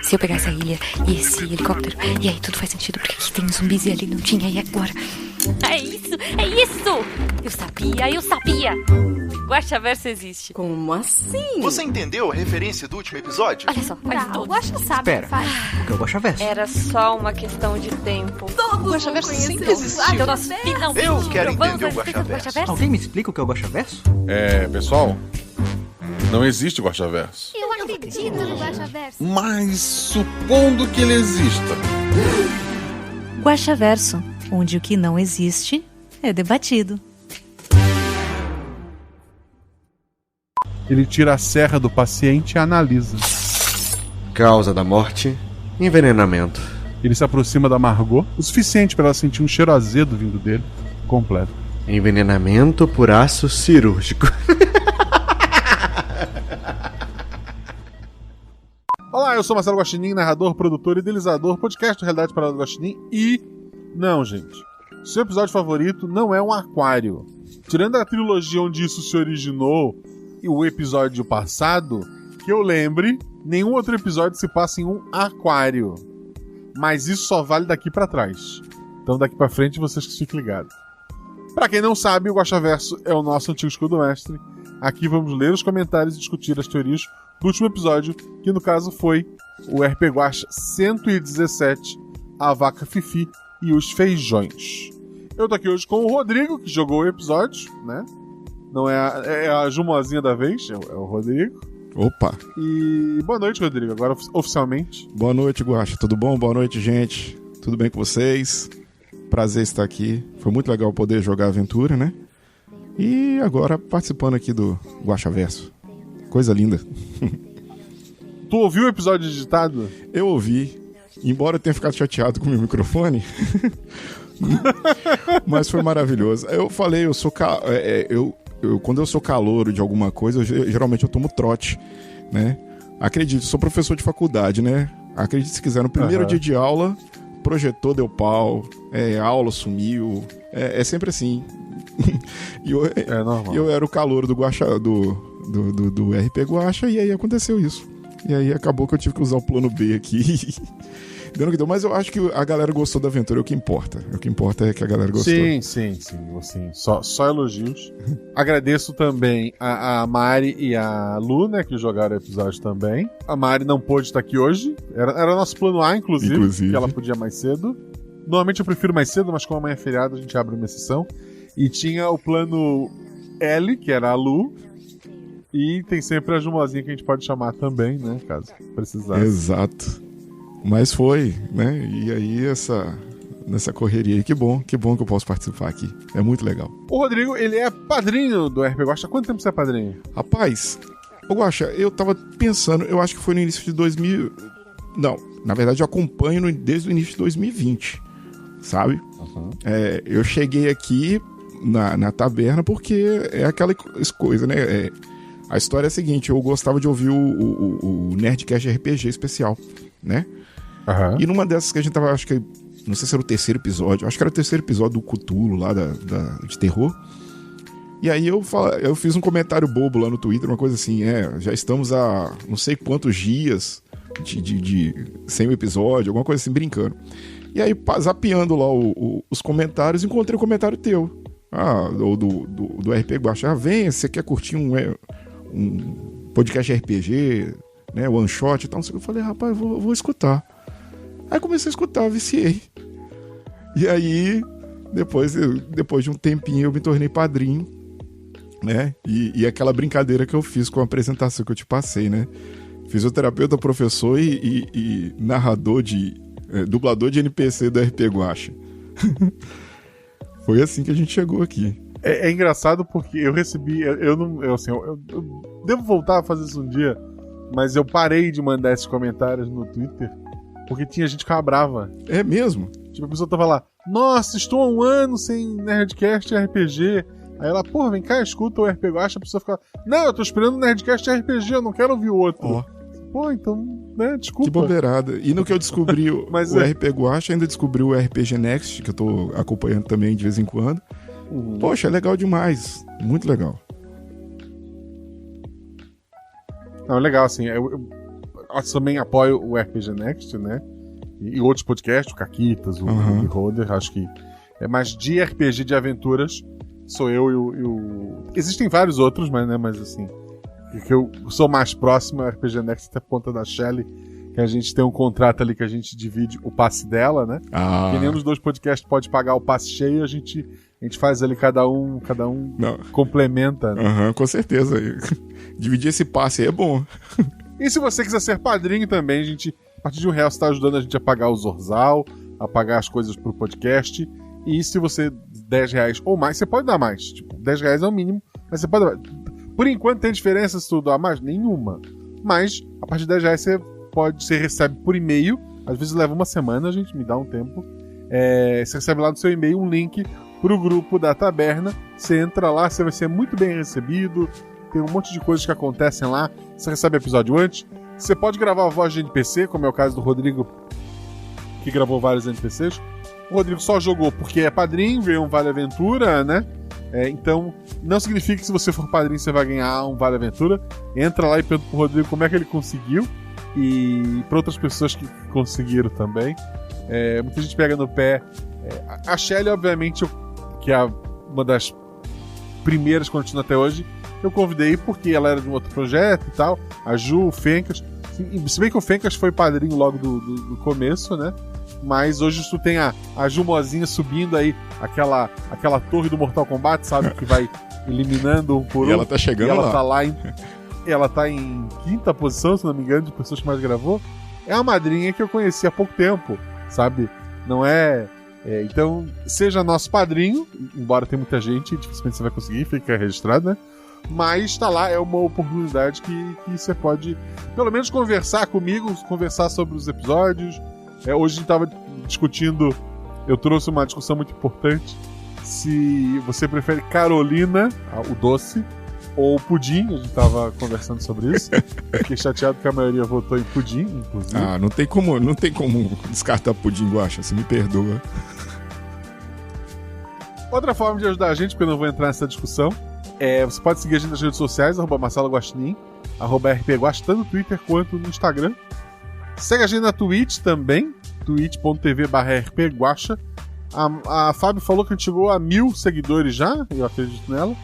Se eu pegar essa ilha e esse helicóptero, e aí tudo faz sentido, porque aqui tem zumbis e ali não tinha, e agora? É isso! Eu sabia! Guaxaverso existe. Como assim? Você entendeu a referência do último episódio? Olha só, faz O Guaxa sabe o que faz. O que é o Guaxaverso? Era só uma questão de tempo. Todos O Guaxaverso vão sempre conhecer existiu. o Então nós Guaxaverso. finalmente Eu quero provamos entender a o existência do Guaxaverso. Alguém me explica o que é o Guaxaverso? Pessoal, não existe Guaxaverso. Eu acredito no Guaxaverso. Mas supondo que ele exista. Guaxaverso, onde o que não existe é debatido. Ele tira a serra do paciente e analisa. Causa da morte: envenenamento. Ele se aproxima da Margot, o suficiente para ela sentir um cheiro azedo vindo dele, completo. Envenenamento por aço cirúrgico. Olá, eu sou Marcelo Guaxinim, narrador, produtor e idealizador, podcast do Realidade Paralela do Guaxinim e... Não, gente. Seu episódio favorito não é um aquário. Tirando a trilogia onde isso se originou e o episódio passado, que eu lembre, nenhum outro episódio se passa em um aquário. Mas isso só vale daqui pra trás. Então daqui pra frente vocês que fiquem ligados. Pra quem não sabe, o Guaxaverso é o nosso antigo escudo mestre. Aqui vamos ler os comentários e discutir as teorias do último episódio, que no caso foi o RP Guaxa 117, a vaca Fifi e os feijões. Eu tô aqui hoje com o Rodrigo, que jogou o episódio, né? Não é a Jumozinha da vez, é o Rodrigo. Opa! E boa noite, Rodrigo, agora oficialmente. Boa noite, Guaxa. Tudo bom? Boa noite, gente. Tudo bem com vocês? Prazer estar aqui. Foi muito legal poder jogar a aventura, né? E agora participando aqui do Guaxaverso. Coisa linda. Tu ouviu o episódio digitado? Eu ouvi. Embora eu tenha ficado chateado com o meu microfone, mas foi maravilhoso. Eu falei, quando eu sou calouro de alguma coisa, geralmente eu tomo trote, né? Acredite, sou professor de faculdade, né? Acredite se quiser, no primeiro dia de aula, projetor deu pau, a aula sumiu, é sempre assim. E é normal. Eu era o calouro do Guaxa, do RP Guaxa, e aí aconteceu isso. E aí acabou que eu tive que usar o plano B aqui. Deu no que deu, mas eu acho que a galera gostou da aventura, é o que importa. O que importa é que a galera gostou. Sim. Só elogios. Agradeço também a Mari e a Lu, né, que jogaram o episódio também. A Mari não pôde estar aqui hoje. Era nosso plano A, inclusive. Que ela podia mais cedo. Normalmente eu prefiro mais cedo, mas como amanhã é feriado, a gente abre uma exceção. E tinha o plano L, que era a Lu. E tem sempre a Jumozinha que a gente pode chamar também, né, caso precisasse. Exato. Mas foi, né? E aí nessa correria aí, que bom que eu posso participar aqui. É muito legal. O Rodrigo, ele é padrinho do RP Guaxa. Há quanto tempo você é padrinho? Rapaz, Guaxa, eu tava pensando, eu acho que foi no início de 2000... Não, na verdade eu acompanho desde o início de 2020, sabe? Uhum. Eu cheguei aqui na taberna porque é aquela coisa, né? A história é a seguinte, eu gostava de ouvir o Nerdcast RPG especial, né? Uhum. E numa dessas que a gente tava, acho que, não sei se era o terceiro episódio, acho que era o terceiro episódio do Cthulhu lá de terror. E aí eu fiz um comentário bobo lá no Twitter, uma coisa assim, já estamos há não sei quantos dias sem o episódio, alguma coisa assim, brincando. E aí, zapeando lá os comentários, encontrei o comentário teu, do RP Guaxa. Vem, você quer curtir um podcast RPG, né, one shot e tal, não sei o que. Eu falei, rapaz, vou escutar. Aí comecei a escutar, viciei. E aí, depois de um tempinho, eu me tornei padrinho, né? E aquela brincadeira que eu fiz com a apresentação que eu te passei, né? Fisioterapeuta, professor e narrador dublador de NPC do RP Guaxa. Foi assim que a gente chegou aqui. É engraçado porque eu recebi... Eu devo voltar a fazer isso um dia, mas eu parei de mandar esses comentários no Twitter porque tinha gente que ficava brava. É mesmo? Tipo, a pessoa tava lá, nossa, estou há um ano sem Nerdcast RPG. Aí ela, porra, vem cá, escuta o RP Guaxa. A pessoa fica, não, eu tô esperando o Nerdcast RPG, eu não quero ouvir o outro. Ó. Pô, então, né, desculpa. Que bobeirada. E no que eu descobri o RP Guaxa, ainda descobri o RPG Next, que eu tô acompanhando também de vez em quando. Poxa, é legal demais. Muito legal. Não, legal, assim, também apoio o RPG Next, né? E outros podcasts, o Caquitas, o Roder, acho que é mais de RPG de aventuras. Sou eu e o... Existem vários outros, mas assim, que eu sou mais próximo ao RPG Next até por conta da Shelly, que a gente tem um contrato ali que a gente divide o passe dela, né? Que nenhum dos dois podcasts pode pagar o passe cheio, a gente faz ali cada um complementa. Né? Com certeza. Dividir esse passe aí é bom. E se você quiser ser padrinho também, a partir de R$1 está ajudando a gente a pagar o Zorzal, a pagar as coisas pro podcast. E se você R$10 ou mais, você pode dar mais. Tipo, R$10 é o mínimo, mas você pode dar mais. Por enquanto tem diferença se tu doar mais? Nenhuma. Mas, a partir de R$10 você recebe por e-mail. Às vezes leva uma semana, a gente me dá um tempo. Você recebe lá no seu e-mail um link pro grupo da taberna. Você entra lá, você vai ser muito bem recebido. Tem um monte de coisas que acontecem lá. Você recebe episódio antes. Você pode gravar a voz de NPC, como é o caso do Rodrigo, que gravou vários NPCs. O Rodrigo só jogou porque é padrinho, ganhou um Vale Aventura, né? Então, não significa que se você for padrinho você vai ganhar um Vale Aventura. Entra lá e pergunta pro Rodrigo como é que ele conseguiu. E para outras pessoas que conseguiram também. Muita gente pega no pé. A Shelly, obviamente, que é uma das primeiras que continua até hoje, eu convidei porque ela era de um outro projeto e tal. A Ju, o Fencas. Se bem que o Fencas foi padrinho logo do começo, né? Mas hoje tu tem a Jumozinha subindo aí aquela torre do Mortal Kombat, sabe? Que vai eliminando um por um. E ela tá chegando ela lá. Tá lá ela tá em 5ª posição, se não me engano, de pessoas que mais gravou. É uma madrinha que eu conheci há pouco tempo, sabe? Não é... Então, seja nosso padrinho, embora tenha muita gente, dificilmente você vai conseguir, fica registrado, né? Mas tá lá, é uma oportunidade que você pode, pelo menos, conversar comigo, conversar sobre os episódios. Hoje a gente tava discutindo, eu trouxe uma discussão muito importante, se você prefere Carolina, o doce, ou pudim. A gente tava conversando sobre isso. Eu fiquei chateado que a maioria votou em pudim, inclusive. Não tem como descartar pudim, Guaxa, você me perdoa. Outra forma de ajudar a gente, porque eu não vou entrar nessa discussão, você pode seguir a gente nas redes sociais, @MarceloGuaxinim, @RPGuaxa, tanto no Twitter quanto no Instagram. Segue a gente na Twitch também, twitch.tv/rpguaxa. A Fábio falou que a gente chegou a 1000 seguidores já, eu acredito nela.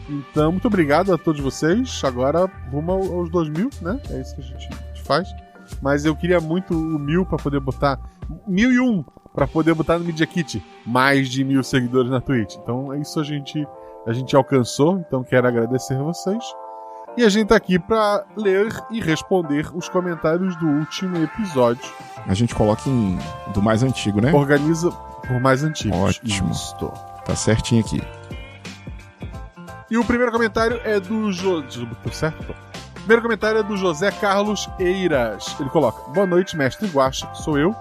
Então, muito obrigado a todos vocês. Agora, rumo aos 2000, né? É isso que a gente faz. Mas eu queria muito o 1000 para poder botar... 1001 para poder botar no Media Kit. Mais de 1000 seguidores na Twitch. Então, é isso a gente alcançou. Então, quero agradecer a vocês. E a gente tá aqui para ler e responder os comentários do último episódio. A gente coloca do mais antigo, né? Organiza por mais antigo. Ótimo. Isso. Tá certinho aqui. E o primeiro comentário é do certo? O primeiro comentário é do José Carlos Eiras. Ele coloca: boa noite, mestre Guaxa, que sou eu.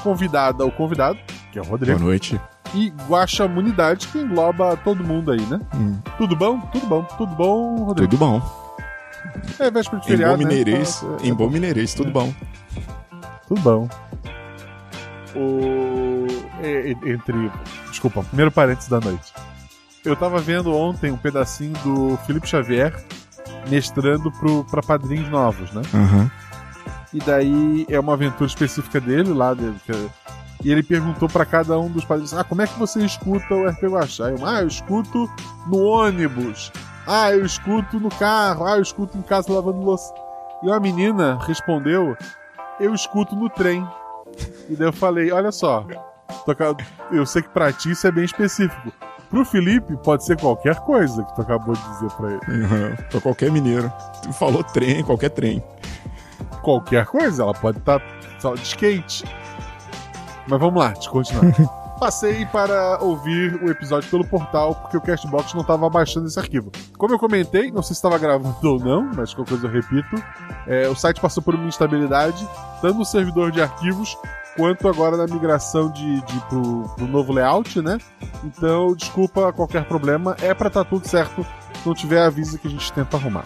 Convidada ou convidado, que é o Rodrigo. Boa noite. E Guaxamunidade, que engloba todo mundo aí, né? Tudo bom? Tudo bom. Tudo bom, Rodrigo? Tudo bom. Véspera de feriado, Em bom mineirês, tudo bom. Tudo bom. Desculpa, primeiro parênteses da noite. Eu tava vendo ontem um pedacinho do Felipe Xavier mestrando pra padrinhos novos, né? E daí é uma aventura específica dele lá. E ele perguntou pra cada um dos padrinhos: como é que você escuta o RPG Guaxa? Eu escuto no ônibus. Eu escuto no carro. Eu escuto em casa lavando louça. E uma menina respondeu: eu escuto no trem. E daí eu falei: olha só, eu sei que pra ti isso é bem específico. Pro Felipe pode ser qualquer coisa que tu acabou de dizer pra ele. Pra qualquer mineiro. Tu falou trem, qualquer trem. Qualquer coisa, ela pode estar de skate. Mas vamos lá, deixa eu continuar. Passei para ouvir o episódio pelo portal, porque o Castbox não estava baixando esse arquivo. Como eu comentei, não sei se estava gravando ou não, mas qualquer coisa eu repito, o site passou por uma instabilidade, tanto no servidor de arquivos, quanto agora na migração pro novo layout, né? Então, desculpa qualquer problema, é pra estar tudo certo. Se não tiver, avisa que a gente tenta arrumar.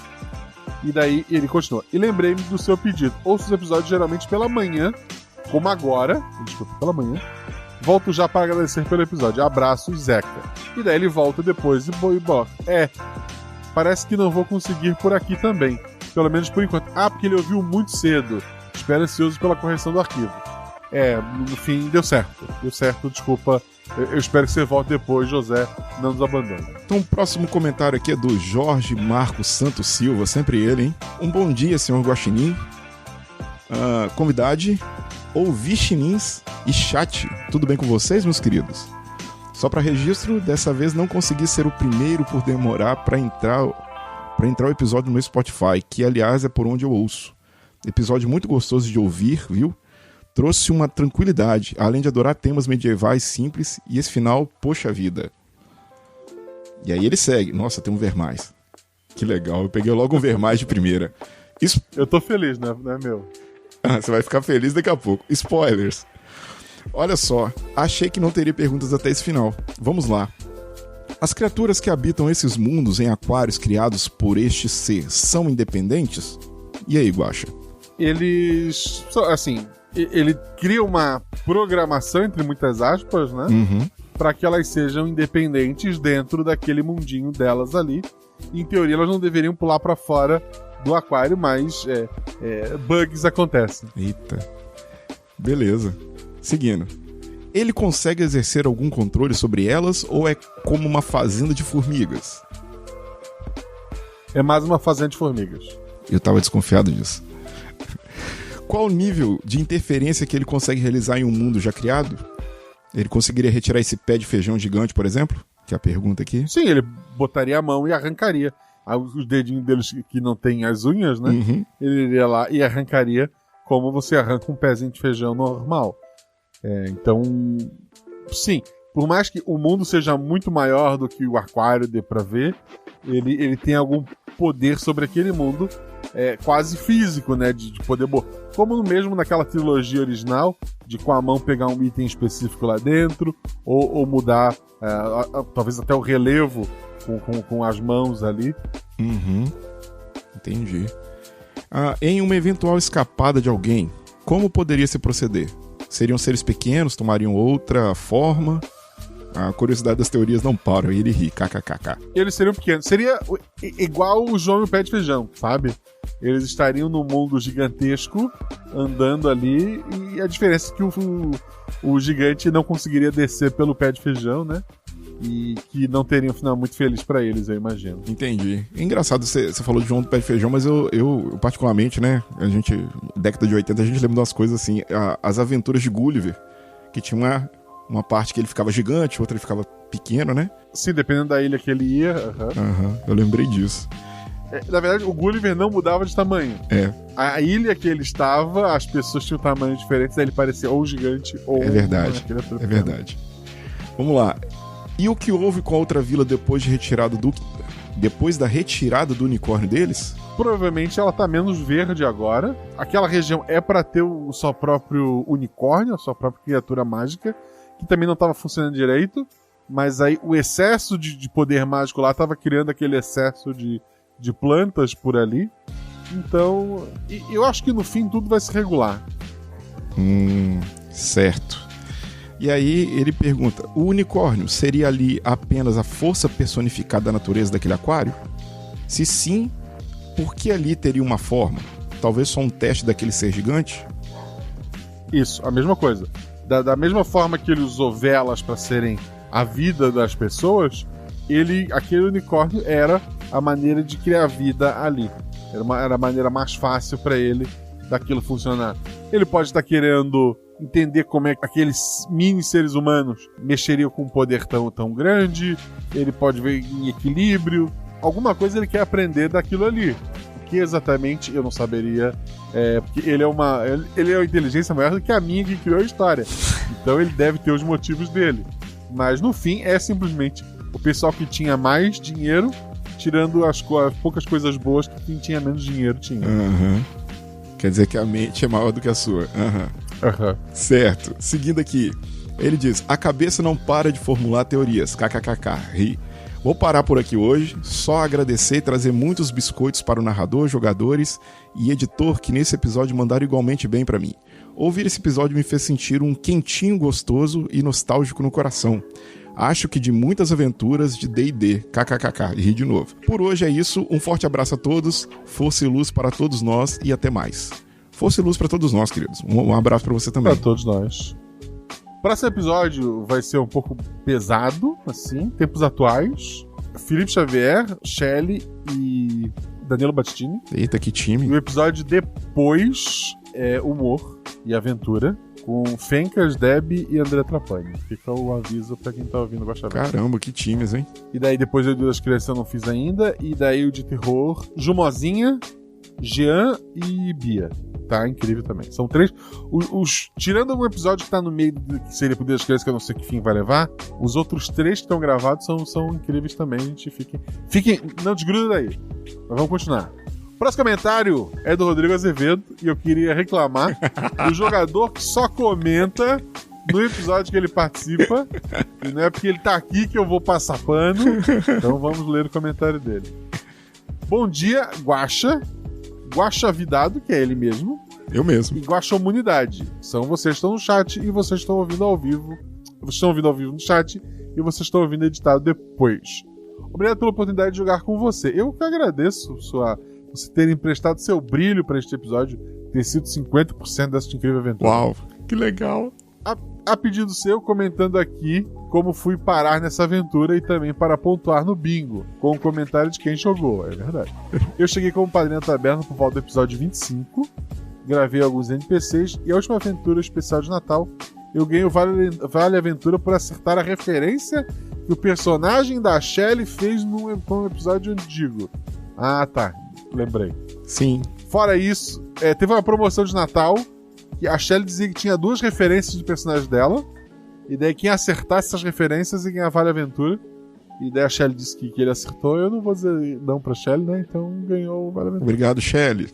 E daí ele continua: e lembrei-me do seu pedido. Ouço os episódios geralmente pela manhã, como agora. Desculpa, pela manhã. Volto já para agradecer pelo episódio. Abraços, Zeca. E daí ele volta depois e bota: parece que não vou conseguir por aqui também. Pelo menos por enquanto. Porque ele ouviu muito cedo. Espero ansioso pela correção do arquivo. No fim, deu certo. Deu certo, desculpa. Eu espero que você volte depois, José. Não nos abandone. Então, o próximo comentário aqui é do Jorge Marcos Santos Silva, sempre ele, hein? Um bom dia, senhor Guaxinim. Convidade, ouvixinins e chat. Tudo bem com vocês, meus queridos? Só para registro, dessa vez não consegui ser o primeiro por demorar para entrar o episódio no meu Spotify, que aliás é por onde eu ouço. Episódio muito gostoso de ouvir, viu? Trouxe uma tranquilidade, além de adorar temas medievais simples, e esse final, poxa vida. E aí ele segue. Nossa, tem um ver mais. Que legal, eu peguei logo um ver mais de primeira. Eu tô feliz, né, meu? Você vai ficar feliz daqui a pouco. Spoilers. Olha só, achei que não teria perguntas até esse final. Vamos lá. As criaturas que habitam esses mundos em aquários criados por este ser são independentes? E aí, Guaxa? Eles... assim... Ele cria uma programação, entre muitas aspas, né? Para que elas sejam independentes dentro daquele mundinho delas ali. Em teoria, elas não deveriam pular para fora do aquário, mas bugs acontecem. Eita. Beleza. Seguindo. Ele consegue exercer algum controle sobre elas ou é como uma fazenda de formigas? É mais uma fazenda de formigas. Eu tava desconfiado disso. Qual o nível de interferência que ele consegue realizar em um mundo já criado? Ele conseguiria retirar esse pé de feijão gigante, por exemplo? Que é a pergunta aqui. Sim, ele botaria a mão e arrancaria. Os dedinhos deles que não tem as unhas, né? Ele iria lá e arrancaria como você arranca um pezinho de feijão normal. Então, sim, por mais que o mundo seja muito maior do que o aquário dê pra ver, ele tem algum poder sobre aquele mundo quase físico, né? De poder... Como mesmo naquela trilogia original, de com a mão pegar um item específico lá dentro, ou mudar, talvez até o relevo com as mãos ali. Entendi. Em uma eventual escapada de alguém, como poderia se proceder? Seriam seres pequenos? Tomariam outra forma? A curiosidade das teorias não para, e ele ri, kkkk. Eles seriam pequenos. Seria igual o João e o pé de feijão, sabe? Eles estariam num mundo gigantesco, andando ali, e a diferença é que o gigante não conseguiria descer pelo pé de feijão, né? E que não teria um final muito feliz pra eles, eu imagino. Entendi. É engraçado, você falou de João do pé de feijão, mas eu particularmente, né, década de 80, a gente lembra de umas coisas assim, as aventuras de Gulliver, que tinha uma parte que ele ficava gigante, outra ele ficava pequeno, né? Sim, dependendo da ilha que ele ia. Eu lembrei disso. Na verdade, o Gulliver não mudava de tamanho. A ilha que ele estava, as pessoas tinham tamanhos diferentes, aí ele parecia ou gigante ou... É verdade, é verdade. Vamos lá. E o que houve com a outra vila depois da retirada do unicórnio deles? Provavelmente ela tá menos verde agora. Aquela região é para ter o seu próprio unicórnio, a sua própria criatura mágica, que também não estava funcionando direito, mas aí o excesso de poder mágico lá estava criando aquele excesso de plantas por ali. Então, eu acho que no fim tudo vai se regular. Certo. E aí ele pergunta, o unicórnio seria ali apenas a força personificada da natureza daquele aquário? Se sim, por que ali teria uma forma? Talvez só um teste daquele ser gigante? Isso, a mesma coisa. Da mesma forma que ele usou velas para serem a vida das pessoas, aquele unicórnio era a maneira de criar vida ali. Era a maneira mais fácil para ele daquilo funcionar. Ele pode estar querendo entender como é que aqueles mini seres humanos mexeriam com um poder tão grande. Ele pode ver em equilíbrio. Alguma coisa ele quer aprender daquilo ali. O que exatamente eu não saberia. Porque ele é uma inteligência maior do que a minha que criou a história. Então ele deve ter os motivos dele. Mas no fim é simplesmente o pessoal que tinha mais dinheiro tirando as poucas coisas boas que quem tinha menos dinheiro tinha. Quer dizer que a mente é maior do que a sua. Certo. Seguindo aqui, ele diz, a cabeça não para de formular teorias. Kkkk. Ri. Vou parar por aqui hoje, só agradecer e trazer muitos biscoitos para o narrador, jogadores e editor que nesse episódio mandaram igualmente bem para mim. Ouvir esse episódio me fez sentir um quentinho gostoso e nostálgico no coração. Acho que de muitas aventuras de D&D. Kkkk. E ri de novo. Por hoje é isso, um forte abraço a todos, força e luz para todos nós e até mais. Força e luz pra todos nós, queridos. Um abraço pra você também. Pra todos nós. Próximo episódio vai ser um pouco pesado, assim, tempos atuais. Felipe Xavier, Shelley e Danilo Battistini. Eita, que E time. o episódio depois é humor e aventura, com Fencas, Debbie e André Trapani. Fica o aviso pra quem tá ouvindo o Guaxa Verso. Caramba, que times, hein? E daí depois eu das crianças eu não fiz ainda. E daí o de terror, Jumozinha, Jean e Bia. Tá incrível também. São 3. Tirando um episódio que tá no meio, que seria Poder das Crianças, que eu não sei que fim vai levar, os outros 3 que estão gravados são incríveis também. Gente, fiquem. Não desgruda daí. Mas vamos continuar. O próximo comentário é do Rodrigo Azevedo. E eu queria reclamar do jogador que só comenta no episódio que ele participa. E não é porque ele tá aqui que eu vou passar pano. Então vamos ler o comentário dele. Bom dia, Guaxavidado, que é ele mesmo, Eu mesmo. e Guaxomunidade. São vocês que estão no chat e vocês estão ouvindo ao vivo. Vocês estão ouvindo ao vivo no chat e vocês estão ouvindo editado depois. Obrigado pela oportunidade de jogar com você. Eu que agradeço você ter emprestado seu brilho para este episódio, ter sido 50% dessa incrível aventura. Uau, que legal. A pedido seu, comentando aqui como fui parar nessa aventura e também para pontuar no bingo, com o comentário de quem jogou, é verdade. Eu cheguei como padrinho da taberna por volta do episódio 25, gravei alguns NPCs e a última aventura especial de Natal eu ganhei o Vale Aventura por acertar a referência que o personagem da Shelley fez num episódio antigo. Ah, tá, lembrei. Sim. Fora isso, teve uma promoção de Natal que a Shelley dizia que tinha 2 referências de personagem dela. E daí quem acertasse essas referências ia ganhar Vale Aventura. E daí a Shelley disse que ele acertou. Eu não vou dizer não pra Shelley, né? Então ganhou o Vale Aventura. Obrigado, Shelley.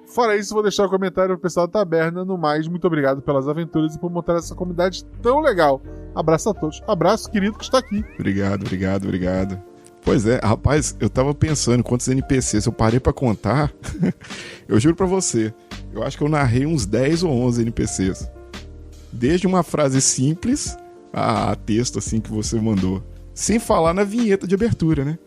Fora isso, vou deixar o comentário pro pessoal da taberna. No mais, muito obrigado pelas aventuras e por montar essa comunidade tão legal. Abraço a todos. Abraço, querido, que está aqui. Obrigado. Pois é, rapaz, eu tava pensando quantos NPCs eu parei pra contar. Eu juro pra você, eu acho que eu narrei uns 10 ou 11 NPCs. Desde uma frase simples a texto assim que você mandou. Sem falar na vinheta de abertura, né?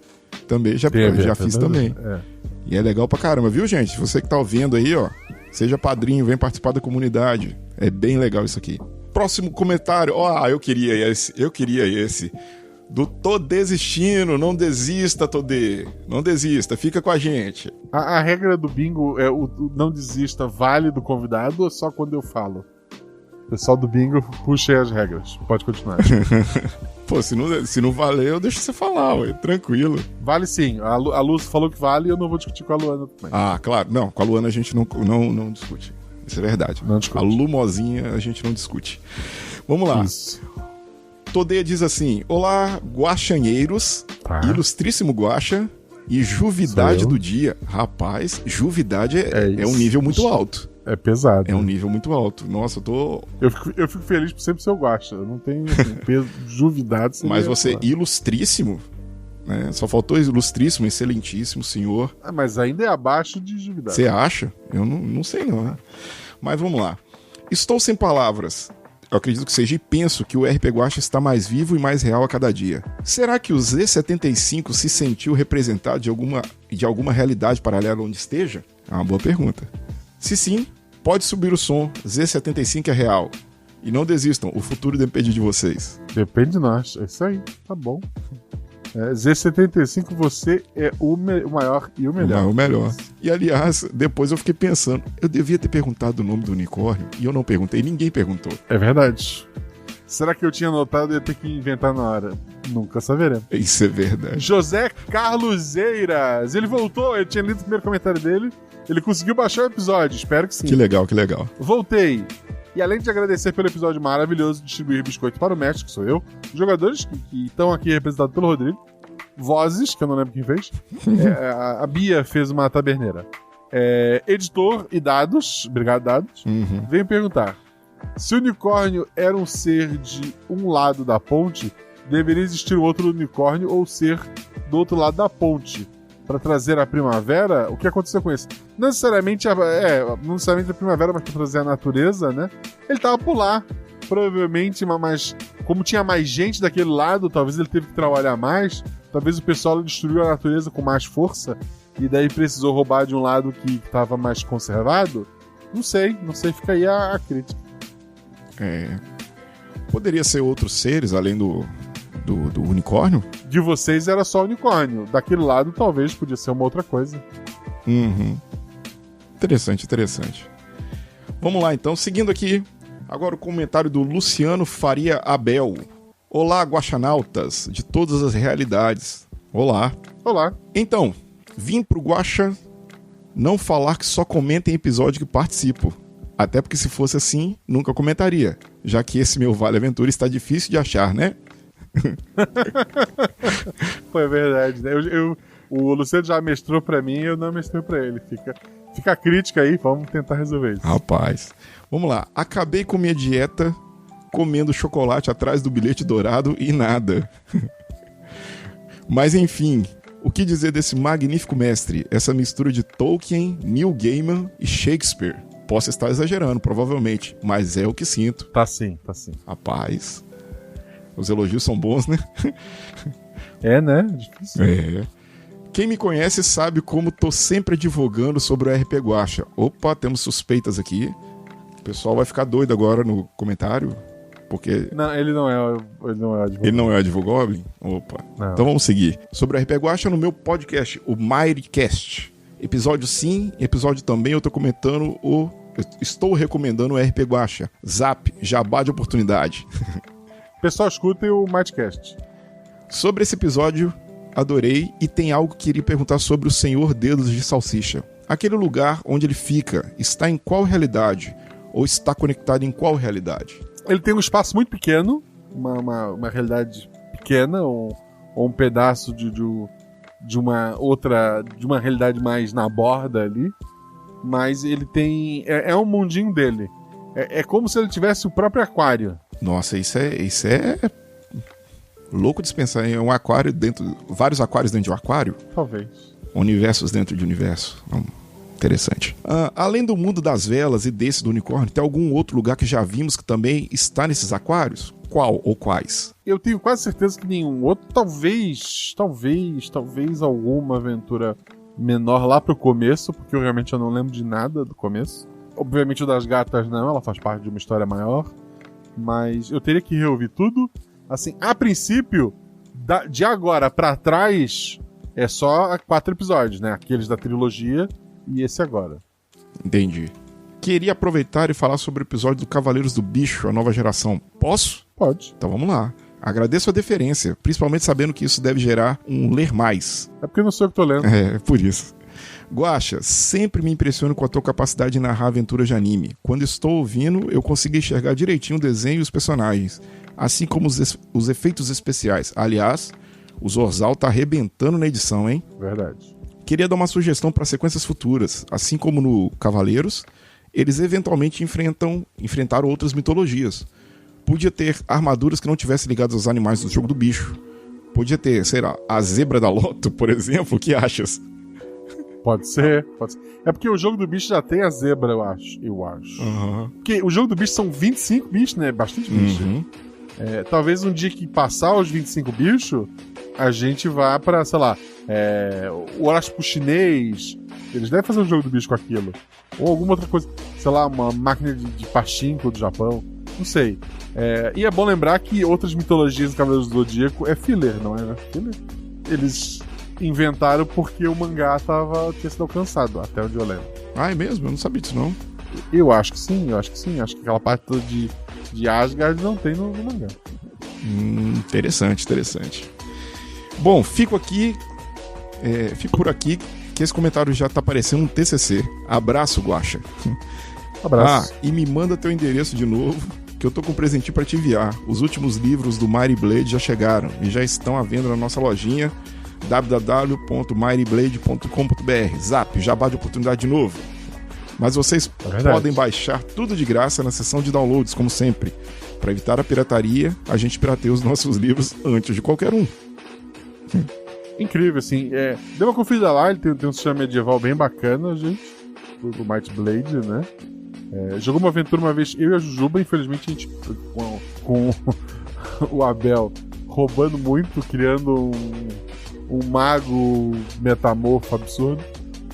Também já fiz também. É. E é legal pra caramba, viu, gente? Você que tá ouvindo aí, ó, seja padrinho, vem participar da comunidade. É bem legal isso aqui. Próximo comentário. Eu queria esse. Do Tô Desistindo, não desista, Todê. Não desista, fica com a gente. A regra do bingo é o não desista vale do convidado ou só quando eu falo? O pessoal do bingo puxa aí as regras. Pode continuar. Pô, se não valer, eu deixo você falar, ué, tranquilo. Vale sim. A Lu falou que vale e eu não vou discutir com a Luana também. Ah, claro. Não, com a Luana a gente não discute. Isso é verdade. Não discute. A Lumozinha a gente não discute. Vamos lá. Isso. Todê diz assim: olá, guaxanheiros, ilustríssimo guaxa e juvidade do dia. Rapaz, juvidade é um nível muito alto. É pesado. É um nível muito alto. Nossa, eu fico feliz por sempre ser o guaxa. Eu não tenho peso de juvidade. Mas você, ilustríssimo, né? Só faltou ilustríssimo, excelentíssimo senhor. Mas ainda é abaixo de juvidade. Você acha? Eu não sei não, né? Mas vamos lá. Estou sem palavras. Eu acredito que seja e penso que o RP Guaxa está mais vivo e mais real a cada dia. Será que o Z75 se sentiu representado de alguma realidade paralela onde esteja? É uma boa pergunta. Se sim, pode subir o som. Z75 é real. E não desistam, o futuro depende de vocês. Depende de nós, é isso aí, tá bom. Z75, você é o maior e o melhor. O melhor. E aliás, depois eu fiquei pensando, eu devia ter perguntado o nome do unicórnio e eu não perguntei, ninguém perguntou. É verdade. Será que eu tinha anotado e ia ter que inventar na hora? Nunca saberemos. Isso é verdade. José Carlos Eiras, ele voltou, eu tinha lido o primeiro comentário dele, ele conseguiu baixar o episódio, espero que sim. Que legal, que legal. Voltei. E além de agradecer pelo episódio maravilhoso de distribuir biscoito para o mestre, que sou eu, jogadores que estão aqui representados pelo Rodrigo, vozes, que eu não lembro quem fez, a Bia fez uma taberneira, editor e dados, obrigado dados, veio perguntar, se o unicórnio era um ser de um lado da ponte, deveria existir outro unicórnio ou ser do outro lado da ponte. Para trazer a primavera, o que aconteceu com esse? Não necessariamente a primavera, mas para trazer a natureza, né? Ele tava por lá, provavelmente, mas como tinha mais gente daquele lado, talvez ele teve que trabalhar mais, talvez o pessoal destruiu a natureza com mais força, e daí precisou roubar de um lado que estava mais conservado? Não sei, fica aí a crítica. Poderia ser outros seres além do unicórnio? De vocês era só unicórnio, daquele lado talvez podia ser uma outra coisa. Uhum. Interessante. Vamos lá então, seguindo aqui, agora o comentário do Luciano Faria Abel. Olá, guaxanautas de todas as realidades. Olá. Então, vim pro Guaxa não falar que só comenta em episódio que participo. Até porque se fosse assim, nunca comentaria. Já que esse meu Vale Aventura está difícil de achar, né? Pô, é verdade, né? O Luciano já mestrou pra mim e eu não mestrei pra ele. Fica a crítica aí, vamos tentar resolver isso. Rapaz, vamos lá. Acabei com minha dieta comendo chocolate atrás do bilhete dourado e nada. Mas enfim, o que dizer desse magnífico mestre? Essa mistura de Tolkien, Neil Gaiman e Shakespeare. Posso estar exagerando, provavelmente, mas é o que sinto. Tá sim. Rapaz, os elogios são bons, né? É, né? Difícil. Quem me conhece sabe como tô sempre advogando sobre o RP Guaxa. Opa, temos suspeitas aqui. O pessoal vai ficar doido agora no comentário, porque... Não, ele não é advogado. Ele não é advogoblin? Opa. Não. Então vamos seguir. Sobre o RP Guaxa no meu podcast, o Mightycast. Episódio sim, episódio também eu tô comentando estou recomendando o RP Guaxa. Zap, jabá de oportunidade. Pessoal, escutem o Mightycast. Sobre esse episódio, adorei e tem algo que queria perguntar sobre o Senhor Dedos de Salsicha. Aquele lugar onde ele fica, está em qual realidade? Ou está conectado em qual realidade? Ele tem um espaço muito pequeno, uma realidade pequena, ou um pedaço de uma realidade mais na borda ali, mas ele tem... É um mundinho dele. É como se ele tivesse o próprio aquário. Nossa, isso é louco de se pensar em um aquário dentro... Vários aquários dentro de um aquário? Talvez. Universos dentro de universo. Interessante. Além do mundo das velas e desse do unicórnio, tem algum outro lugar que já vimos que também está nesses aquários? Qual ou quais? Eu tenho quase certeza que nenhum outro. Talvez alguma aventura menor lá pro começo, porque eu realmente não lembro de nada do começo. Obviamente o das gatas não, ela faz parte de uma história maior. Mas eu teria que reouvir tudo. Assim, a princípio, de agora pra trás, é só 4 episódios, né? Aqueles da trilogia e esse agora. Entendi. Queria aproveitar e falar sobre o episódio do Cavaleiros do Bicho, a nova geração. Posso? Pode. Então vamos lá. Agradeço a deferência, principalmente sabendo que isso deve gerar um ler mais. É porque eu não sou eu que tô lendo. É, por isso. Guaxa, sempre me impressiono com a tua capacidade de narrar aventuras de anime. Quando estou ouvindo, eu consigo enxergar direitinho o desenho e os personagens, assim como os efeitos especiais. Aliás, o Zorzal tá arrebentando na edição, hein? Verdade. Queria dar uma sugestão para sequências futuras. Assim como no Cavaleiros, eles eventualmente enfrentaram outras mitologias. Podia ter armaduras que não tivessem ligadas aos animais do jogo do bicho. Podia ter, sei lá, a zebra da Loto, por exemplo. O que achas? Pode ser. É porque o jogo do bicho já tem a zebra, eu acho. Uhum. Porque o jogo do bicho são 25 bichos, né? Bastante bicho. Uhum. Talvez um dia que passar os 25 bichos, a gente vá pra, sei lá, o horóscopo chinês. Eles devem fazer um jogo do bicho com aquilo. Ou alguma outra coisa, sei lá, uma máquina de pachinko do Japão. Não sei. E é bom lembrar que outras mitologias do Cavaleiros do Zodíaco é filler, não é? Filler? Eles inventaram porque o mangá tinha sido alcançado, até onde eu lembro. Ah, é mesmo? Eu não sabia disso, não. Eu acho que sim. Acho que aquela parte toda de Asgard não tem no mangá. Interessante. Bom, fico por aqui, que esse comentário já tá parecendo um TCC. Abraço, Guaxa. Abraço. E me manda teu endereço de novo, que eu tô com um presentinho pra te enviar. Os últimos livros do Mighty Blade já chegaram e já estão à venda na nossa lojinha www.mightyblade.com.br. Zap, jabá de oportunidade de novo. Mas vocês podem baixar tudo de graça na seção de downloads, como sempre. Para evitar a pirataria, a gente pirateia os nossos livros antes de qualquer um. Incrível, assim. Deu uma conferida lá, ele tem um sistema medieval bem bacana, gente. Do Mighty Blade, né? Jogou uma aventura uma vez, eu e a Jujuba, infelizmente a gente com o Abel roubando muito, criando um mago metamorfo absurdo.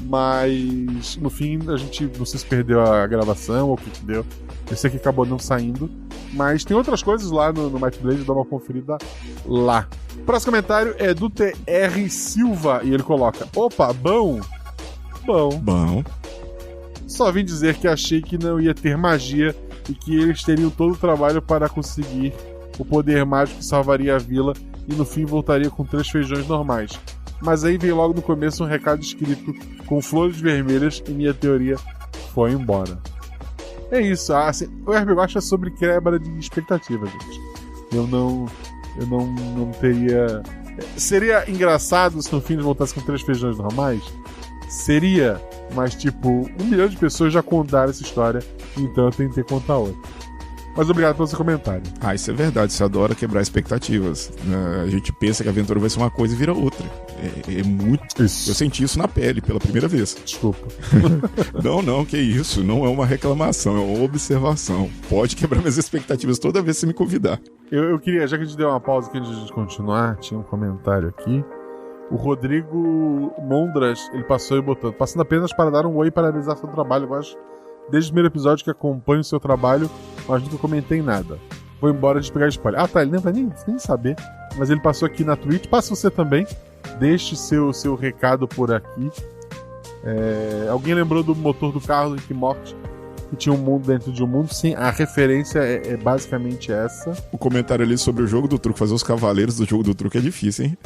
Mas no fim a gente não sei se perdeu a gravação ou o que deu. Esse aqui acabou não saindo. Mas tem outras coisas lá no Might Blade, dá uma conferida lá. O próximo comentário é do TR Silva e ele coloca: opa, bom. Só vim dizer que achei que não ia ter magia e que eles teriam todo o trabalho para conseguir o poder mágico que salvaria a vila e no fim voltaria com 3 feijões normais. Mas aí veio logo no começo um recado escrito com flores vermelhas e minha teoria foi embora. É isso, assim, o RPG Watch é sobre quebra de expectativas, gente. Eu não teria... Seria engraçado se no fim eles voltassem com 3 feijões normais? Seria, mas tipo, 1 milhão de pessoas já contaram essa história, então eu tentei contar outra. Mas obrigado pelo seu comentário. Isso é verdade, você adora quebrar expectativas. A gente pensa que a aventura vai ser uma coisa e vira outra. É muito... Isso. Eu senti isso na pele pela primeira vez. Desculpa. Não, que isso. Não é uma reclamação, é uma observação. Pode quebrar minhas expectativas toda vez que você me convidar. Eu queria, já que a gente deu uma pausa aqui antes de continuar, tinha um comentário aqui. O Rodrigo Mondras, ele passou e botou: passando apenas para dar um oi e parabenizar seu trabalho. Eu acho, desde o primeiro episódio que acompanho o seu trabalho, mas nunca comentei nada. Vou embora de pegar spoiler. Ele não vai nem saber. Mas ele passou aqui na Twitch. Passa você também. Deixe seu recado por aqui. Alguém lembrou do motor do carro do Rick e Morty? Que tinha um mundo dentro de um mundo? Sim, a referência é basicamente essa. O comentário ali sobre o jogo do truque, fazer os cavaleiros do jogo do truque é difícil, hein?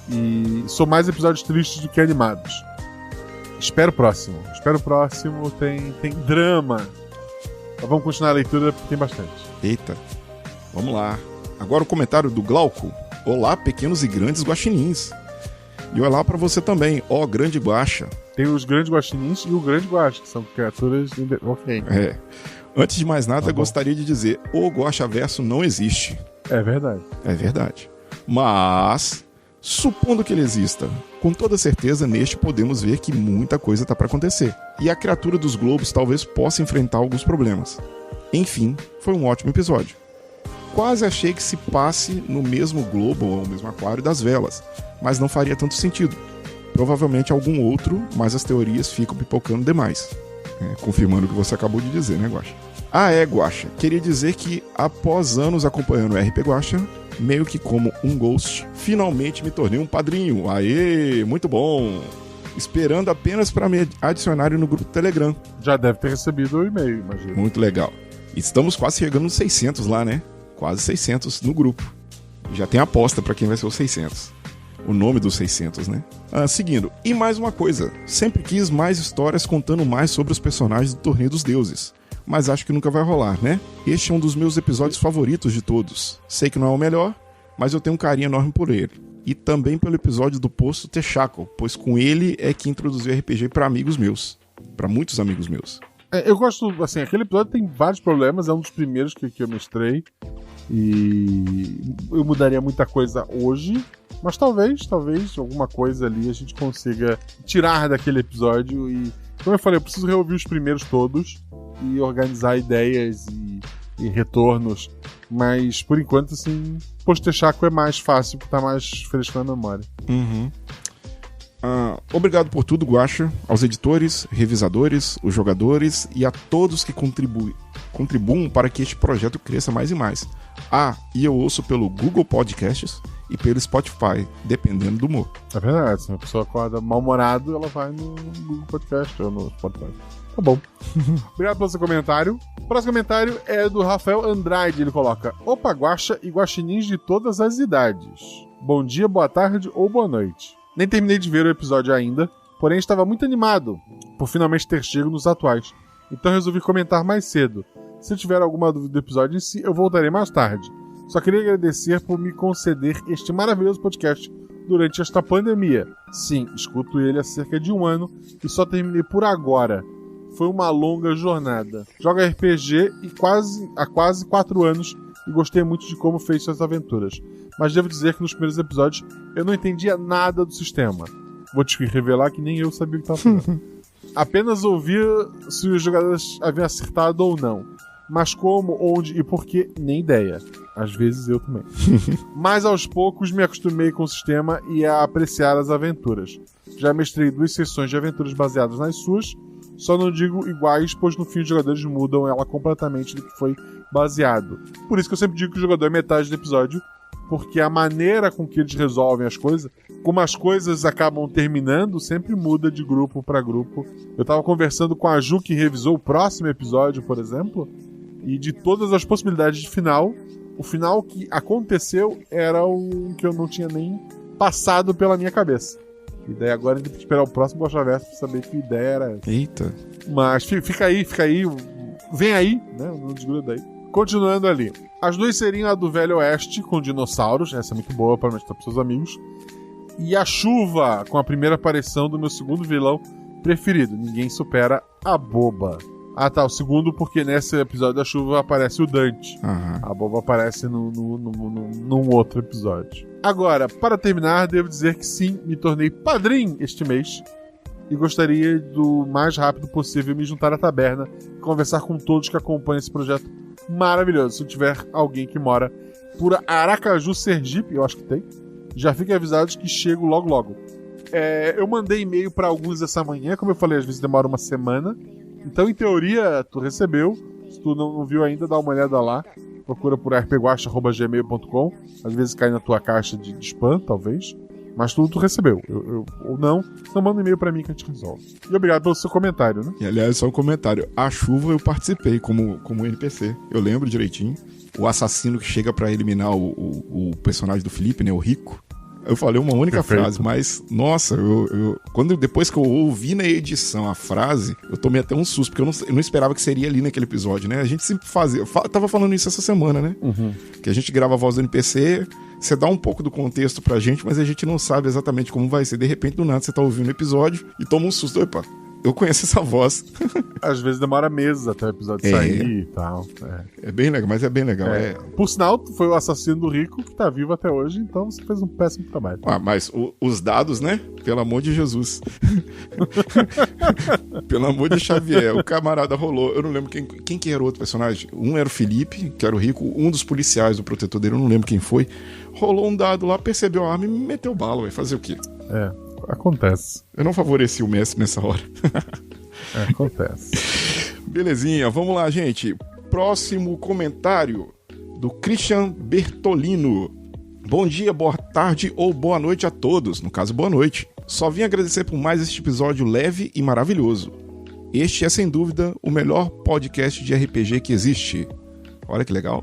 E são mais episódios tristes do que animados. Espero o próximo. Tem drama. Mas vamos continuar a leitura porque tem bastante. Eita, vamos lá. Agora o comentário do Glauco. Olá, pequenos e grandes guaxinins. E olá pra você também, ó grande guaxa. Tem os grandes guaxinins e o grande guaxa, que são criaturas... Ok. Antes de mais nada, gostaria de dizer, o Guaxaverso não existe. É verdade. É verdade. Mas, supondo que ele exista, com toda certeza neste podemos ver que muita coisa tá pra acontecer. E a criatura dos globos talvez possa enfrentar alguns problemas. Enfim, foi um ótimo episódio. Quase achei que se passe no mesmo globo ou no mesmo aquário das velas, mas não faria tanto sentido. Provavelmente algum outro, mas as teorias ficam pipocando demais. Confirmando o que você acabou de dizer, né, Guaxa? Guaxa, queria dizer que após anos acompanhando o RP Guaxa, meio que como um ghost, finalmente me tornei um padrinho. Aê, muito bom! Esperando apenas para me adicionarem no grupo do Telegram. Já deve ter recebido o e-mail, imagino. Muito legal. Estamos quase chegando nos 600 lá, né? Quase 600 no grupo. Já tem aposta para quem vai ser os 600. O nome dos 600, né? Seguindo. E mais uma coisa. Sempre quis mais histórias contando mais sobre os personagens do Torneio dos Deuses. Mas acho que nunca vai rolar, né? Este é um dos meus episódios favoritos de todos. Sei que não é o melhor, mas eu tenho um carinho enorme por ele. E também pelo episódio do Poço Texaco, pois com ele é que introduziu RPG para amigos meus. Para muitos amigos meus. Eu gosto, assim, aquele episódio tem vários problemas, é um dos primeiros que eu mestrei. E eu mudaria muita coisa hoje, mas talvez alguma coisa ali a gente consiga tirar daquele episódio. E como eu falei, eu preciso reouvir os primeiros todos e organizar ideias e retornos, mas por enquanto, assim, Postechaco é mais fácil porque tá mais fresco na memória. Obrigado por tudo, Guaxa, aos editores, revisadores, os jogadores e a todos que contribuam para que este projeto cresça mais e mais. E eu ouço pelo Google Podcasts e pelo Spotify, dependendo do humor. É verdade, se uma pessoa acorda mal-humorado, ela vai no Google Podcast ou no Spotify. Tá bom. Obrigado pelo seu comentário. O próximo comentário é do Rafael Andrade. Ele coloca: opa, Guaxa e guaxinins de todas as idades. Bom dia, boa tarde ou boa noite. Nem terminei de ver o episódio ainda, porém estava muito animado por finalmente ter chego nos atuais. Então resolvi comentar mais cedo. Se tiver alguma dúvida do episódio em si, eu voltarei mais tarde. Só queria agradecer por me conceder este maravilhoso podcast durante esta pandemia. Sim, escuto ele há cerca de 1 ano e só terminei por agora. Foi uma longa jornada. Jogo RPG há quase 4 anos e gostei muito de como fez suas aventuras. Mas devo dizer que nos primeiros episódios eu não entendia nada do sistema. Vou te revelar que nem eu sabia o que estava fazendo. Apenas ouvia se os jogadores haviam acertado ou não. Mas como, onde e por que, nem ideia. Às vezes eu também. Mas aos poucos me acostumei com o sistema e a apreciar as aventuras. Já mestrei 2 sessões de aventuras baseadas nas suas, só não digo iguais, pois no fim os jogadores mudam ela completamente do que foi baseado. Por isso que eu sempre digo que o jogador é metade do episódio, porque a maneira com que eles resolvem as coisas, como as coisas acabam terminando, sempre muda de grupo para grupo. Eu tava conversando com a Ju, que revisou o próximo episódio, por exemplo, e de todas as possibilidades de final, o final que aconteceu era um que eu não tinha nem passado pela minha cabeça. E daí agora a gente tem que esperar o próximo Guaxaverso pra saber que ideia era essa. Eita. Mas fica aí. Vem aí, né? Não desgruda aí. Continuando ali. As 2 seriam a do Velho Oeste, com dinossauros. Essa é muito boa para mostrar pros seus amigos. E a Chuva, com a primeira aparição do meu segundo vilão preferido. Ninguém supera a Boba. Ah, tá. O segundo porque nesse episódio da Chuva aparece o Dante. Aham. A Boba aparece num outro episódio. Agora, para terminar, devo dizer que sim, me tornei padrinho este mês. E gostaria do mais rápido possível me juntar à taberna e conversar com todos que acompanham esse projeto maravilhoso. Se tiver alguém que mora por Aracaju, Sergipe, eu acho que tem, já fiquem avisados que chego logo logo. Eu mandei e-mail para alguns essa manhã, como eu falei, às vezes demora uma semana. Então, em teoria, tu recebeu. Se tu não viu ainda, dá uma olhada lá. Procura por rpguacha@gmail.com. Às vezes cai na tua caixa de spam, talvez. Mas tu recebeu. Ou não, então manda um e-mail pra mim que a gente resolve. E obrigado pelo seu comentário, né? E aliás, só um comentário. A Chuva eu participei como NPC. Eu lembro direitinho. O assassino que chega pra eliminar o personagem do Felipe, né? O Rico. Eu falei uma única frase, mas, nossa, depois que eu ouvi na edição a frase, eu tomei até um susto, porque eu não esperava que seria ali naquele episódio, né? A gente sempre fazia. Eu tava falando isso essa semana, né? Uhum. Que a gente grava a voz do NPC, você dá um pouco do contexto pra gente, mas a gente não sabe exatamente como vai ser. De repente, do nada, você tá ouvindo o episódio e toma um susto. Opa, eu conheço essa voz. Às vezes demora meses até o episódio sair e tal. É bem legal, mas é bem legal. Por sinal, tu foi o assassino do Rico, que tá vivo até hoje, então você fez um péssimo trabalho. Mas os dados, né? Pelo amor de Jesus. Pelo amor de Xavier, o camarada rolou. Eu não lembro quem que era o outro personagem. Um era o Felipe, que era o Rico, um dos policiais do protetor dele, eu não lembro quem foi. Rolou um dado lá, percebeu a arma e me meteu bala, vai fazer o quê? Acontece. Eu não favoreci o Messi nessa hora. Acontece. Belezinha, vamos lá, gente. Próximo comentário do Christian Bertolino. Bom dia, boa tarde ou boa noite a todos. No caso, boa noite. Só vim agradecer por mais este episódio leve e maravilhoso. Este é, sem dúvida, o melhor podcast de RPG que existe. Olha que legal.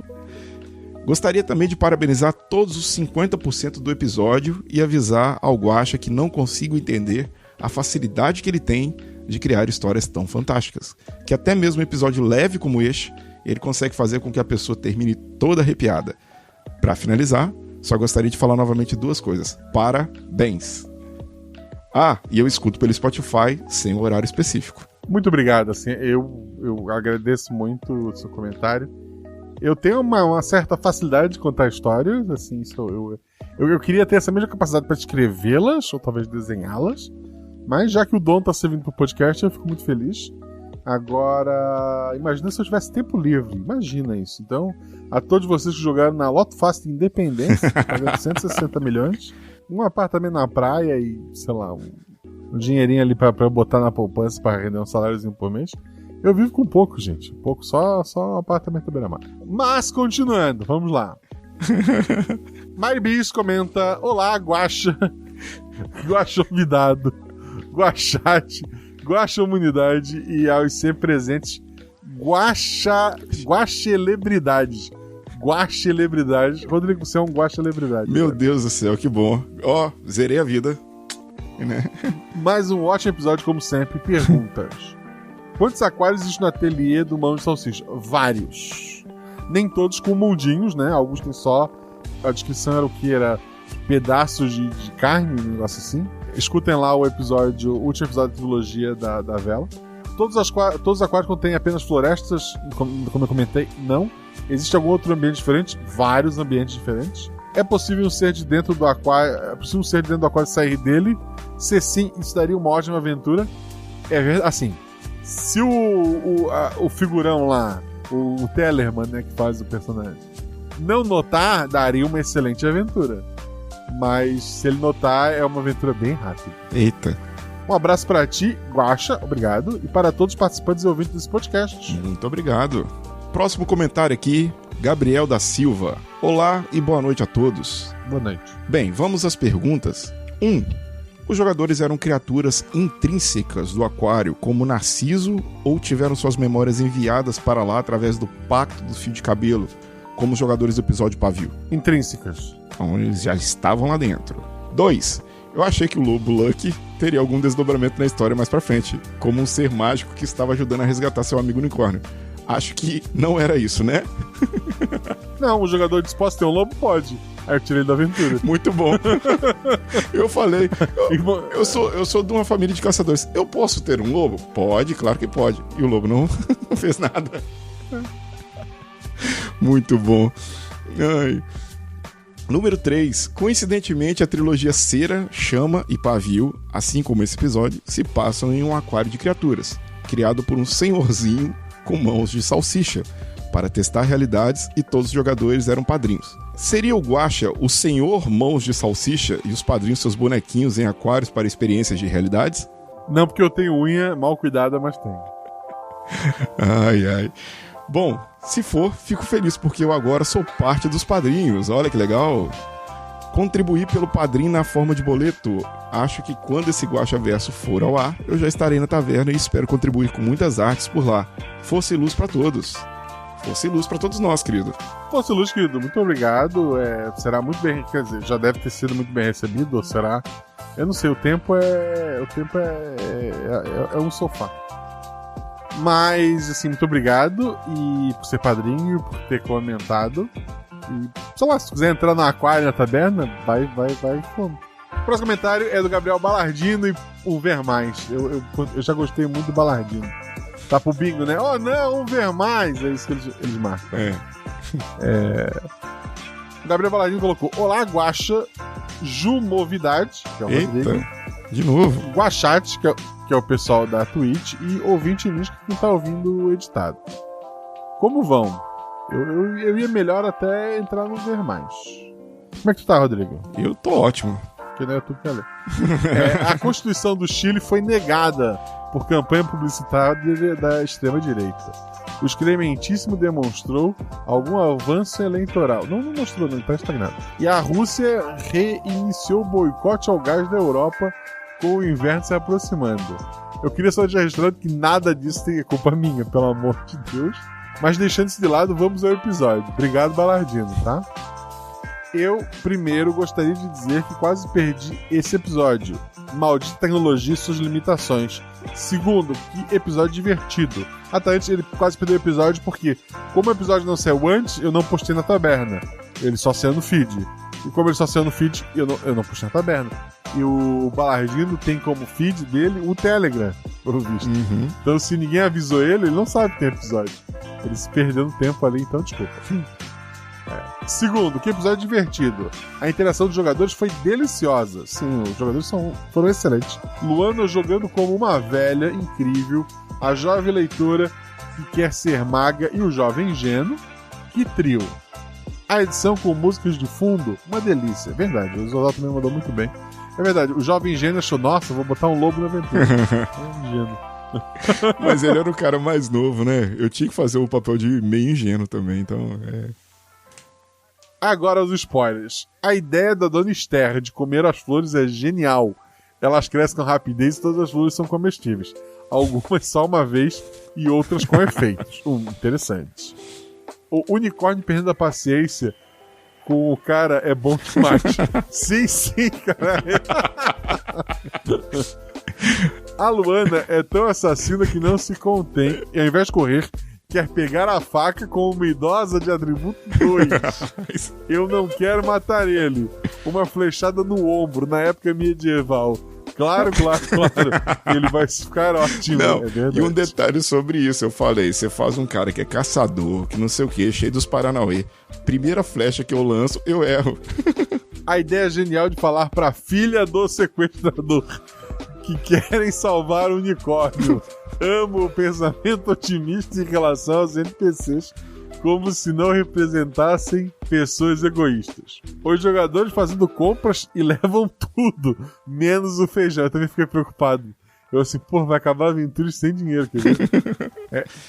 Gostaria também de parabenizar todos os 50% do episódio e avisar ao Guaxa que não consigo entender a facilidade que ele tem de criar histórias tão fantásticas, que até mesmo um episódio leve como este, ele consegue fazer com que a pessoa termine toda arrepiada. Para finalizar, só gostaria de falar novamente 2 coisas. Parabéns! E eu escuto pelo Spotify sem o horário específico. Muito obrigado, assim, eu agradeço muito o seu comentário. Eu tenho uma certa facilidade de contar histórias, assim, eu queria ter essa mesma capacidade para escrevê-las, ou talvez desenhá-las, mas já que o dom tá servindo pro podcast, eu fico muito feliz. Agora, imagina se eu tivesse tempo livre, imagina isso. Então, a todos vocês que jogaram na Loto Fácil de Independência, pagando 160 milhões, um apartamento na praia e, sei lá, um dinheirinho ali pra eu botar na poupança pra render um saláriozinho por mês. Eu vivo com pouco, gente. Pouco, só um apartamento da beira-mar. Mas, continuando, vamos lá. Maribis comenta: olá, Guaxa. Guaxa convidado. Guaxate. Guaxa humanidade e aos sempre presentes Guaxelebridades. Guaxelebridades. Rodrigo, você é um Guaxelebridade. Meu Deus do céu, que bom. Zerei a vida. Né? Mais um ótimo episódio, como sempre. Perguntas. Quantos aquários existem no ateliê do Mão de Salsicha? Vários. Nem todos com mundinhos, né? Alguns tem só. A descrição era o que? Era pedaços de carne, um negócio assim. Escutem lá o último episódio da trilogia da vela. Todos os aquários contêm apenas florestas, como eu comentei, não. Existe algum outro ambiente diferente? Vários ambientes diferentes. É possível um ser de dentro do aquário sair dele? Se sim, isso daria uma ótima aventura. Assim, se o figurão lá o Tellerman, né, que faz o personagem. Não notar daria uma excelente aventura. Mas se ele notar, é uma aventura bem rápida. Eita. Um abraço pra ti, Guaxa, obrigado. E para todos os participantes e ouvintes desse podcast. Muito obrigado. Próximo comentário aqui, Gabriel da Silva. Olá e boa noite a todos. Boa noite. Bem, vamos às perguntas. 1. Os jogadores eram criaturas intrínsecas do aquário, como Narciso, ou tiveram suas memórias enviadas para lá através do pacto do fio de cabelo, como os jogadores do episódio Pavio? Intrínsecas. Então, eles já estavam lá dentro. 2. Eu achei que o Lobo Lucky teria algum desdobramento na história mais pra frente, como um ser mágico que estava ajudando a resgatar seu amigo unicórnio. Acho que não era isso, né? Não, o jogador disse, posso ter um lobo? Pode. Aí eu tirei da aventura. Muito bom. Eu falei, eu sou de uma família de caçadores. Eu posso ter um lobo? Pode, claro que pode. E o lobo não fez nada. Muito bom. Ai. Número 3. Coincidentemente, a trilogia Cera, Chama e Pavio, assim como esse episódio, se passam em um aquário de criaturas, criado por um senhorzinho com mãos de salsicha, para testar realidades, e todos os jogadores eram padrinhos. Seria o Guaxa o senhor mãos de salsicha e os padrinhos seus bonequinhos em aquários para experiências de realidades? Não, porque eu tenho unha mal cuidada, mas tenho. Ai, ai. Bom, se for, fico feliz porque eu agora sou parte dos padrinhos. Olha que legal. Contribuir pelo padrinho na forma de boleto. Acho que quando esse Guaxa Verso for ao ar, eu já estarei na taverna e espero contribuir com muitas artes por lá. Força e luz pra todos. Força e luz pra todos nós, querido. Força e luz, querido. Muito obrigado. Será muito bem... Quer dizer, já deve ter sido muito bem recebido, ou será? Eu não sei, o tempo é um sofá. Mas, assim, muito obrigado e por ser padrinho, por ter comentado. E, sei lá, se quiser entrar no aquário, na taberna, vai, como. O próximo comentário é do Gabriel Balardino e o Vermais. Eu já gostei muito do Balardino. Tá pro bingo, né? Oh, não, um Vermais. É isso que eles marcam. O Gabriel Balardino colocou: Olá, Guaxa, Jumovidade, que é o Rodrigo. De novo. Guachate, que é o pessoal da Twitch, e ouvinte Nisco que não tá ouvindo o editado. Como vão? Eu ia melhor até entrar no Vermais. Como é que tu tá, Rodrigo? Eu tô ótimo. Que não é tu que quer ler. A Constituição do Chile foi negada por campanha publicitária da extrema-direita. O excrementíssimo demonstrou algum avanço eleitoral. Não mostrou, não, tá estagnado. E a Rússia reiniciou o boicote ao gás da Europa com o inverno se aproximando. Eu queria só deixar registrado que nada disso tem culpa minha, pelo amor de Deus. Mas deixando isso de lado, vamos ao episódio. Obrigado, Balardino, tá? Eu, primeiro, gostaria de dizer que quase perdi esse episódio. Maldita tecnologia e suas limitações. Segundo, que episódio divertido. Até antes, ele quase perdeu o episódio porque, como o episódio não saiu antes, eu não postei na taberna. Ele só saiu no feed. E como ele só saiu no feed, eu não postei na taberna. E o Balardino tem como feed dele o Telegram, pelo visto. Uhum. Então, se ninguém avisou ele não sabe que tem episódio. Ele se perdeu no tempo ali, então desculpa. Segundo, que episódio divertido. A interação dos jogadores foi deliciosa. Sim, os jogadores foram excelentes. Luana jogando como uma velha incrível, a jovem leitora que quer ser maga e o jovem ingênuo. Que trio. A edição com músicas de fundo, uma delícia. É verdade, o Zodal também mandou muito bem. É verdade, o jovem ingênuo achou, nossa, vou botar um lobo na aventura. É ingênuo. Mas ele era o cara mais novo, né? Eu tinha que fazer o papel de meio ingênuo também, então Agora os spoilers. A ideia da Dona Esther de comer as flores é genial. Elas crescem com rapidez e todas as flores são comestíveis. Algumas só uma vez e outras com efeitos. Interessantes. O unicórnio perdendo a paciência com o cara é bom demais. Sim, cara. A Luana é tão assassina que não se contém e ao invés de correr, quer pegar a faca com uma idosa de atributo 2. Eu não quero matar ele. Uma flechada no ombro na época medieval. Claro. Ele vai ficar ótimo. Não, é e um detalhe sobre isso, eu falei, você faz um cara que é caçador, que não sei o que, cheio dos Paranauê. Primeira flecha que eu lanço, eu erro. A ideia genial de falar pra filha do sequestrador que querem salvar o unicórnio. Amo o pensamento otimista em relação aos NPCs, como se não representassem pessoas egoístas. Os jogadores fazendo compras e levam tudo, menos o feijão. Eu também fiquei preocupado. Eu assim, pô, vai acabar a aventura sem dinheiro, quer dizer.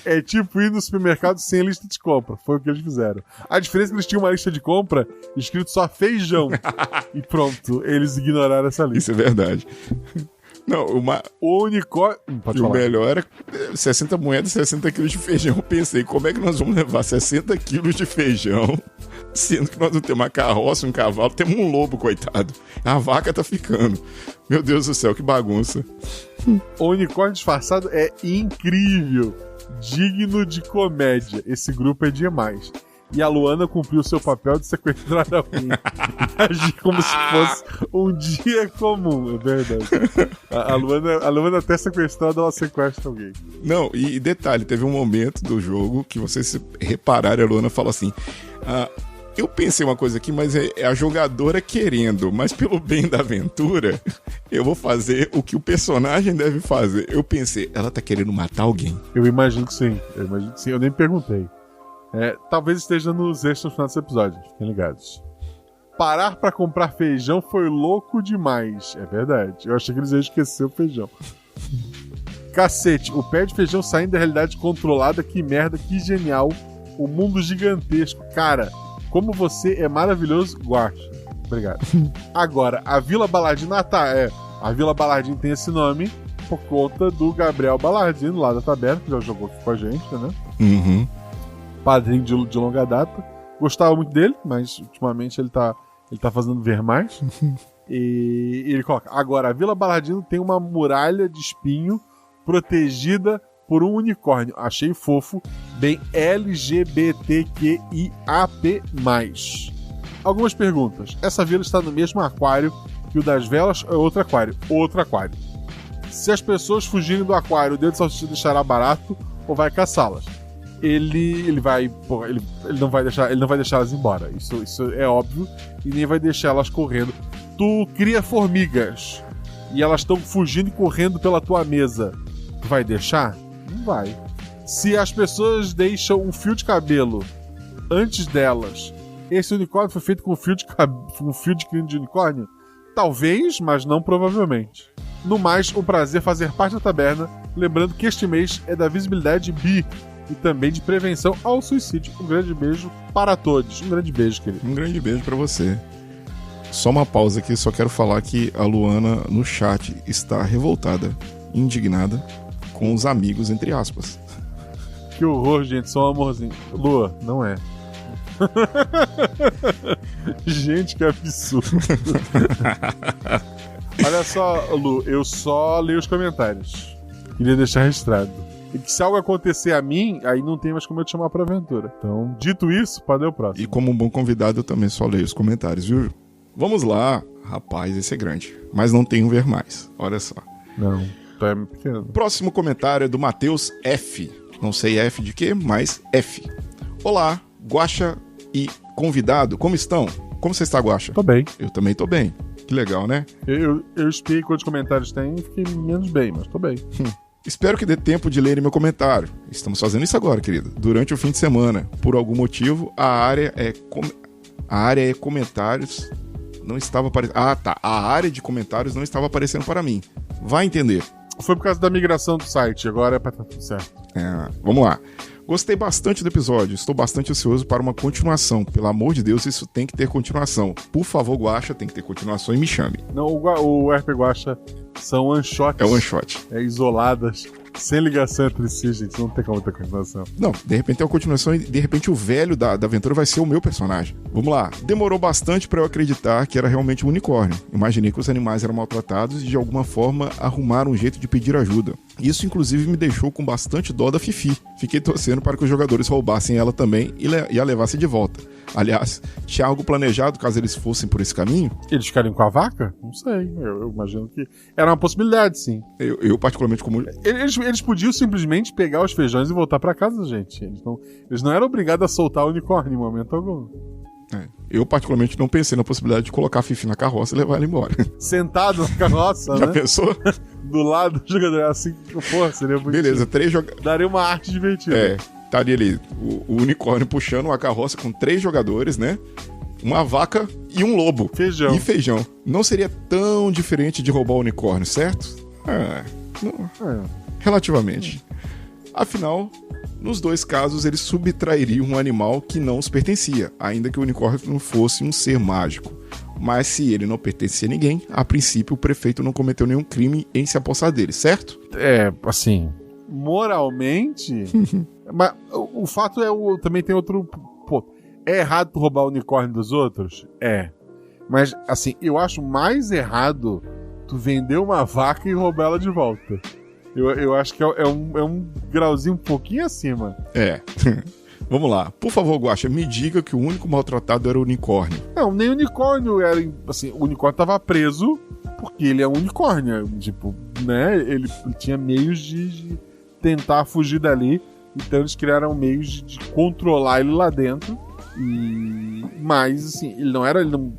É tipo ir no supermercado sem lista de compra. Foi o que eles fizeram. A diferença é que eles tinham uma lista de compra escrito só feijão. E pronto, eles ignoraram essa lista. Isso é verdade. Não, o unicórnio... Pode falar. O melhor era 60 moedas, 60 quilos de feijão. Eu pensei, como é que nós vamos levar 60 quilos de feijão, sendo que nós não temos uma carroça, um cavalo, temos um lobo, coitado. A vaca tá ficando. Meu Deus do céu, que bagunça. O unicórnio disfarçado é incrível. Digno de comédia. Esse grupo é demais. E a Luana cumpriu seu papel de sequestrar alguém. Agir como se fosse um dia comum, é verdade. A Luana até sequestrada, ela sequestra alguém. Não, e detalhe, teve um momento do jogo que vocês se repararem, a Luana fala assim... eu pensei uma coisa aqui, mas é a jogadora querendo, mas pelo bem da aventura, eu vou fazer o que o personagem deve fazer. Eu pensei, ela tá querendo matar alguém. Eu imagino que sim, eu nem perguntei. Talvez esteja nos extras no final desse episódio, fiquem ligados. Parar pra comprar feijão foi louco demais. É verdade, eu achei que eles iam esquecer o feijão. Cacete, o pé de feijão saindo da realidade controlada, que merda, que genial. O mundo gigantesco, cara. Como você é maravilhoso, Guaxa. Obrigado. Agora, a Vila Baladino... a Vila Baladino tem esse nome por conta do Gabriel Baladino, lá da Taberna, que já jogou aqui com a gente, né? Uhum. Padrinho de longa data. Gostava muito dele, mas ultimamente ele tá fazendo ver mais. E ele coloca... Agora, a Vila Baladino tem uma muralha de espinho protegida por um unicórnio. Achei fofo, bem LGBTQIAP+. Algumas perguntas. Essa vila está no mesmo aquário que o das velas ou é outro aquário? Outro aquário. Se as pessoas fugirem do aquário, o dedo de salsicha deixará barato ou vai caçá-las? Ele não vai deixá-las embora. Isso é óbvio. E nem vai deixá-las correndo. Tu cria formigas e elas estão fugindo e correndo pela tua mesa. Tu vai deixar? Não vai. Se as pessoas deixam um fio de cabelo antes delas, esse unicórnio foi feito com um fio de crino de unicórnio? Talvez, mas não provavelmente. No mais, um prazer fazer parte da taberna. Lembrando que este mês é da visibilidade bi e também de prevenção ao suicídio. Um grande beijo para todos. Um grande beijo, querido. Um grande beijo para você. Só uma pausa aqui, só quero falar que a Luana no chat está revoltada, indignada com os amigos, entre aspas. Que horror, gente, só um amorzinho. Lua, não é. Gente, que absurdo. Olha só, Lu, eu só leio os comentários. Queria deixar registrado. E que se algo acontecer a mim, aí não tem mais como eu te chamar pra aventura. Então, dito isso, pode ir o próximo. E como um bom convidado, eu também só leio os comentários, viu? Vamos lá. Rapaz, esse é grande. Mas não tem um ver mais. Olha só. Não, tá é pequeno. Próximo comentário é do Matheus F. Não sei F de quê, mas F. Olá, Guaxa e convidado, como estão? Como você está, Guaxa? Tô bem. Eu também tô bem. Que legal, né? Eu espiei quantos comentários tem e fiquei menos bem, mas tô bem. Espero que dê tempo de ler meu comentário. Estamos fazendo isso agora, querido. Durante o fim de semana. Por algum motivo, a área é comentários não estava aparecendo. Ah, tá. A área de comentários não estava aparecendo para mim. Vai entender. Foi por causa da migração do site. Agora é pra estar tudo certo. Vamos lá. Gostei bastante do episódio. Estou bastante ansioso para uma continuação. Pelo amor de Deus, isso tem que ter continuação. Por favor, Guaxa, tem que ter continuação e me chame. Não, o RP Guaxa são one-shots. É one-shot. Isoladas, sem ligação entre si, gente. Não tem como ter continuação. Não, de repente tem uma continuação e de repente o velho da aventura vai ser o meu personagem. Vamos lá. Demorou bastante para eu acreditar que era realmente um unicórnio. Imaginei que os animais eram maltratados e de alguma forma arrumaram um jeito de pedir ajuda. Isso inclusive me deixou com bastante dó da Fifi. Fiquei torcendo para que os jogadores roubassem ela também e a levassem de volta. Aliás, tinha algo planejado caso eles fossem por esse caminho? Eles ficariam com a vaca? Não sei. Eu imagino que era uma possibilidade, sim. Eu particularmente como... Eles podiam simplesmente pegar os feijões e voltar pra casa, gente. Eles não eram obrigados a soltar o unicórnio em momento algum. Eu, particularmente, não pensei na possibilidade de colocar a Fifi na carroça e levar ela embora. Sentado na carroça, Já né? pensou? Do lado do jogador, assim, porra, seria muito. Beleza, 3 jogadores. Daria uma arte divertida. Estaria ali o unicórnio puxando uma carroça com 3 jogadores, né? Uma vaca e um lobo. Feijão. E feijão. Não seria tão diferente de roubar o unicórnio, certo? Relativamente. Afinal, nos 2 casos, eles subtrairiam um animal que não os pertencia, ainda que o unicórnio não fosse um ser mágico. Mas se ele não pertencia a ninguém, a princípio o prefeito não cometeu nenhum crime em se apossar dele, certo? Assim, moralmente... Mas o fato é, também tem outro... Pô, é errado tu roubar o unicórnio dos outros? Mas, assim, eu acho mais errado tu vender uma vaca e roubar ela de volta. Eu acho que é um grauzinho um pouquinho acima. Vamos lá. Por favor, Guaxa, me diga que o único maltratado era o unicórnio. Não, nem o unicórnio era... Assim, o unicórnio tava preso porque ele é um unicórnio. Tipo, né? Ele tinha meios de tentar fugir dali. Então eles criaram meios de controlar ele lá dentro. Mas, assim, ele não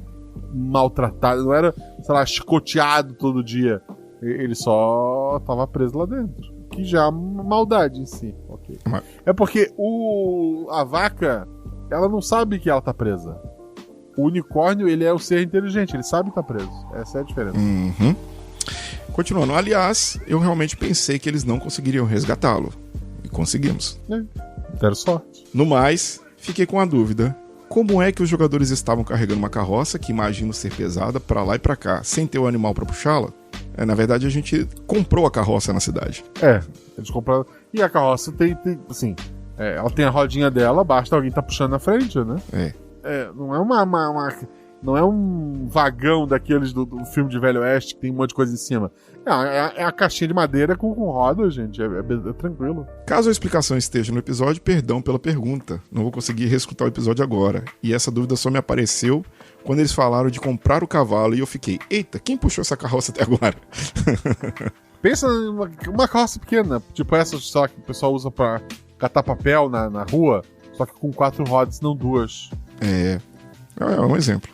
maltratado, não era, sei lá, chicoteado todo dia. Ele só tava preso lá dentro. Que já é uma maldade em si. Okay. É porque a vaca, ela não sabe que ela tá presa. O unicórnio, ele é o ser inteligente, ele sabe que tá preso. Essa é a diferença. Continuando, aliás, eu realmente pensei que eles não conseguiriam resgatá-lo. E conseguimos. Deram sorte. No mais, fiquei com a dúvida. Como é que os jogadores estavam carregando uma carroça, que imagino ser pesada, pra lá e pra cá, sem ter o animal pra puxá-la? Na verdade, a gente comprou a carroça na cidade. Eles compraram. E a carroça tem assim, ela tem a rodinha dela, basta alguém tá puxando na frente, né? Não é não é um vagão daqueles do filme de Velho Oeste que tem um monte de coisa em cima. É a caixinha de madeira com roda, gente. É tranquilo. Caso a explicação esteja no episódio, perdão pela pergunta. Não vou conseguir reescutar o episódio agora. E essa dúvida só me apareceu quando eles falaram de comprar o cavalo e eu fiquei, eita, quem puxou essa carroça até agora? Pensa numa carroça pequena, tipo essa só que o pessoal usa pra catar papel na rua, só que com 4 rodas, não 2. É um exemplo.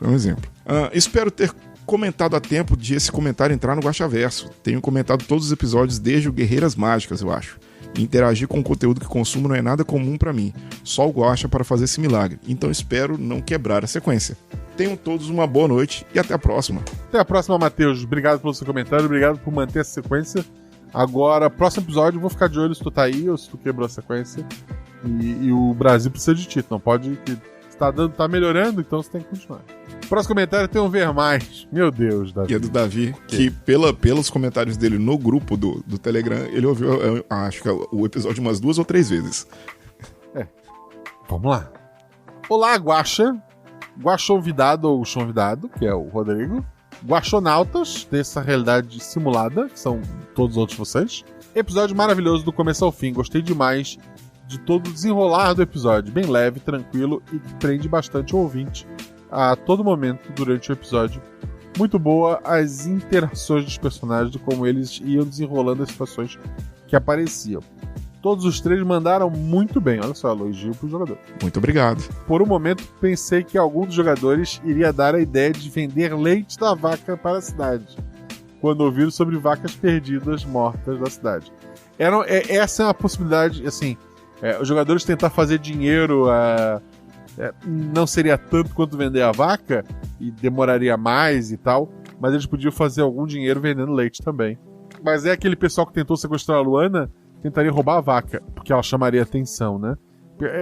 Espero ter comentado a tempo de esse comentário entrar no Guaxaverso. Tenho comentado todos os episódios desde o Guerreiras Mágicas, eu acho. E interagir com o conteúdo que consumo não é nada comum pra mim. Só o Guaxa para fazer esse milagre. Então espero não quebrar a sequência. Tenham todos uma boa noite e até a próxima. Até a próxima, Matheus. Obrigado pelo seu comentário, obrigado por manter essa sequência. Agora, próximo episódio, eu vou ficar de olho se tu tá aí ou se tu quebrou a sequência. E o Brasil precisa de ti, não pode... Tá melhorando, então você tem que continuar. Próximo comentário tem um ver mais. Meu Deus, Davi. E é do Davi, que pelos comentários dele no grupo do Telegram, ele ouviu, acho que o episódio umas 2 ou 3 vezes. Vamos lá. Olá, Guaxa. Guaxonvidado ou Chonvidado, que é o Rodrigo. Guaxonautas, dessa realidade simulada, que são todos os outros vocês. Episódio maravilhoso do começo ao fim. Gostei demais de todo o desenrolar do episódio, bem leve, tranquilo e que prende bastante o ouvinte a todo momento durante o episódio. Muito boa as interações dos personagens, de como eles iam desenrolando as situações que apareciam. Todos os 3 mandaram muito bem, olha só, elogio pro jogador. Muito obrigado. Por um momento pensei que algum dos jogadores iria dar a ideia de vender leite da vaca para a cidade, quando ouviram sobre vacas perdidas mortas da cidade. Essa é uma possibilidade, assim... os jogadores tentar fazer dinheiro não seria tanto quanto vender a vaca e demoraria mais e tal, mas eles podiam fazer algum dinheiro vendendo leite também. Mas é aquele pessoal que tentou sequestrar a Luana, tentaria roubar a vaca, porque ela chamaria atenção, né?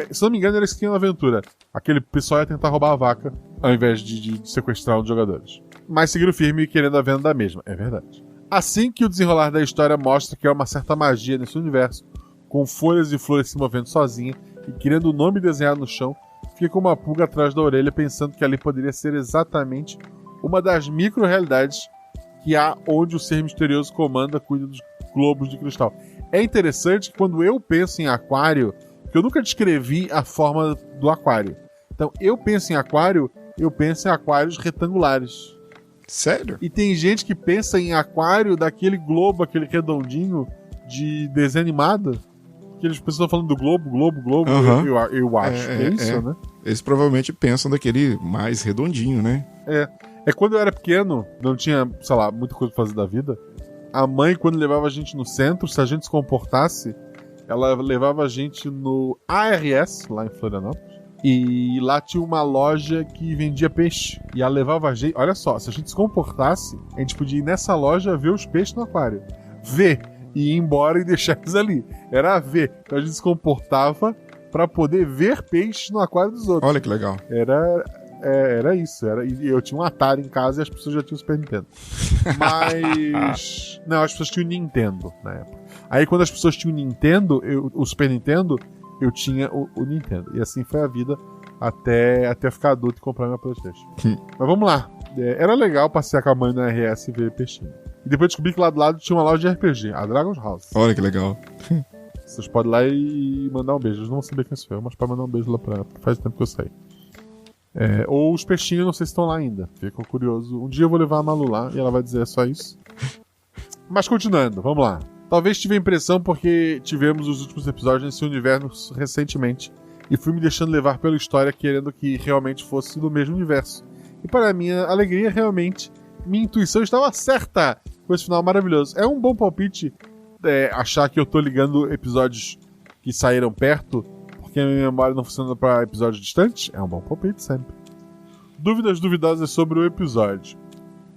Se não me engano, era isso que tinha na aventura. Aquele pessoal ia tentar roubar a vaca ao invés de sequestrar um dos jogadores. Mas seguiram firme e querendo a venda da mesma, é verdade. Assim que o desenrolar da história mostra que há uma certa magia nesse universo, com folhas e flores se movendo sozinha e querendo o nome desenhado no chão, fiquei com uma pulga atrás da orelha pensando que ali poderia ser exatamente uma das micro-realidades que há onde o ser misterioso comanda, cuida dos globos de cristal. É interessante que quando eu penso em aquário, porque eu nunca descrevi a forma do aquário. Então, eu penso em aquário, eu penso em aquários retangulares. Sério? E tem gente que pensa em aquário daquele globo, aquele redondinho de desenho animado. que eles estão falando do Globo, Aham. eu acho que é isso, né? Eles provavelmente pensam daquele mais redondinho, né? É quando eu era pequeno, não tinha, sei lá, muita coisa pra fazer da vida. A mãe, quando levava a gente no centro, se a gente se comportasse, ela levava a gente no ARS, lá em Florianópolis. E lá tinha uma loja que vendia peixe. E ela levava a gente... Olha só, se a gente se comportasse, a gente podia ir nessa loja ver os peixes no aquário. Ver. E ir embora e deixar eles ali. Era ver. Então a gente se comportava pra poder ver peixes no aquário dos outros. Olha que legal. Era isso. E eu tinha um Atari em casa e as pessoas já tinham o Super Nintendo. Mas... Não, as pessoas tinham o Nintendo na época. Aí quando as pessoas tinham o Nintendo, o Super Nintendo... eu tinha o Nintendo. E assim foi a vida até ficar adulto e comprar minha PlayStation. Mas vamos lá. Era legal passear com a mãe na RS e ver peixinho. E depois descobri que lá do lado tinha uma loja de RPG, a Dragon's House. Olha que legal. Vocês podem ir lá e mandar um beijo. Eles não vão saber quem sou eu, mas pode mandar um beijo lá pra... Faz tempo que eu saí. Ou os peixinhos, não sei se estão lá ainda. Fico curioso. Um dia eu vou levar a Malu lá e ela vai dizer só isso. Mas continuando, vamos lá. Talvez tive a impressão porque tivemos os últimos episódios nesse universo recentemente e fui me deixando levar pela história querendo que realmente fosse do mesmo universo. E para minha alegria, realmente, minha intuição estava certa com esse final maravilhoso. É um bom palpite achar que eu tô ligando episódios que saíram perto porque a minha memória não funciona para episódios distantes. É um bom palpite sempre. Dúvidas duvidosas sobre o episódio.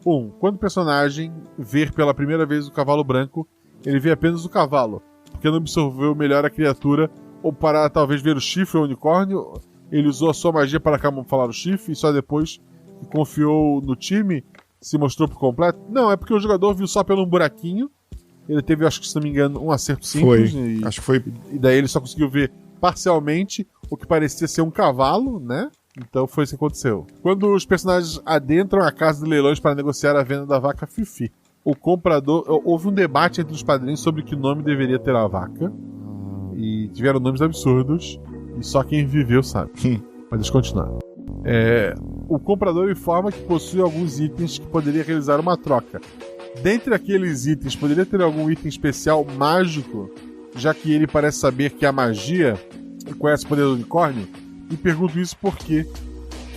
1. Quando o personagem ver pela primeira vez o cavalo branco, ele vê apenas o cavalo, porque não absorveu melhor a criatura, ou para talvez ver o chifre ou o unicórnio, ele usou a sua magia para camuflar o chifre e só depois que confiou no time se mostrou por completo? Não, é porque o jogador viu só pelo um buraquinho, ele teve, acho que se não me engano, um acerto simples. Acho que foi. E daí ele só conseguiu ver parcialmente o que parecia ser um cavalo, né? Então foi isso que aconteceu. Quando os personagens adentram a casa de leilões para negociar a venda da vaca Fifi, o comprador... Houve um debate entre os padrinhos sobre que nome deveria ter a vaca. E tiveram nomes absurdos. E só quem viveu sabe. Mas deixa eu continuar. O comprador informa que possui alguns itens que poderia realizar uma troca. Dentre aqueles itens, poderia ter algum item especial mágico? Já que ele parece saber que a magia conhece o poder do unicórnio. E pergunto isso porque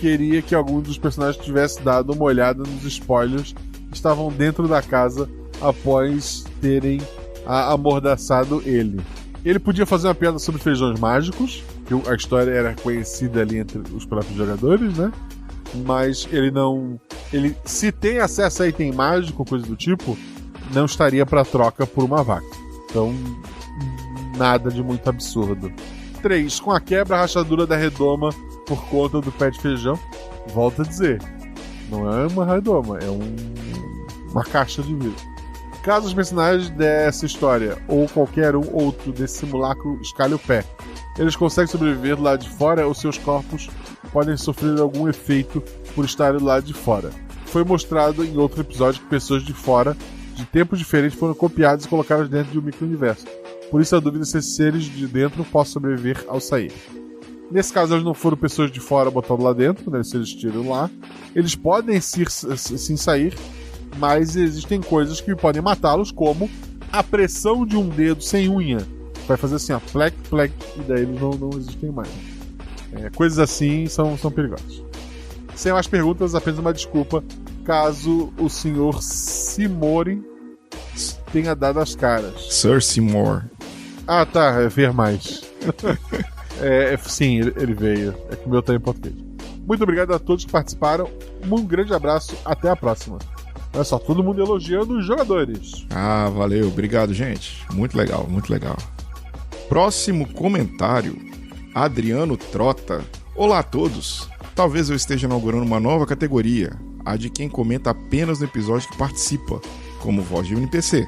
queria que algum dos personagens tivesse dado uma olhada nos spoilers estavam dentro da casa após terem amordaçado ele. Ele podia fazer uma piada sobre feijões mágicos, que a história era conhecida ali entre os próprios jogadores, né? Mas ele não... se tem acesso a item mágico, coisa do tipo, não estaria para troca por uma vaca. Então, nada de muito absurdo. 3. Com a quebra, a rachadura da redoma por conta do pé de feijão. Volto a dizer, não é uma redoma, é uma caixa de vidro. Caso os personagens dessa história ou qualquer um outro desse simulacro escalhe o pé, eles conseguem sobreviver do lado de fora ou seus corpos podem sofrer algum efeito por estarem do lado de fora. Foi mostrado em outro episódio que pessoas de fora, de tempos diferentes, foram copiadas e colocadas dentro de um micro-universo. Por isso a dúvida se esses seres de dentro possam sobreviver ao sair. Nesse caso, eles não foram pessoas de fora botando lá dentro, né? Se eles estiveram lá, eles podem sim sair, mas existem coisas que podem matá-los, como a pressão de um dedo sem unha. Vai fazer assim, ó, plec, plec, e daí eles não existem mais. Coisas assim são perigosas. Sem mais perguntas, apenas uma desculpa caso o Sr. Simori tenha dado as caras. Sir Seymour. Ah, tá, ver mais. Sim, ele veio. É que o meu tá em português. Muito obrigado a todos que participaram. Um grande abraço, até a próxima. Olha só, todo mundo elogiando os jogadores. Ah, valeu, obrigado, gente. Muito legal, muito legal. Próximo comentário, Adriano Trota. Olá a todos. Talvez eu esteja inaugurando uma nova categoria, a de quem comenta apenas no episódio que participa, como voz de um NPC.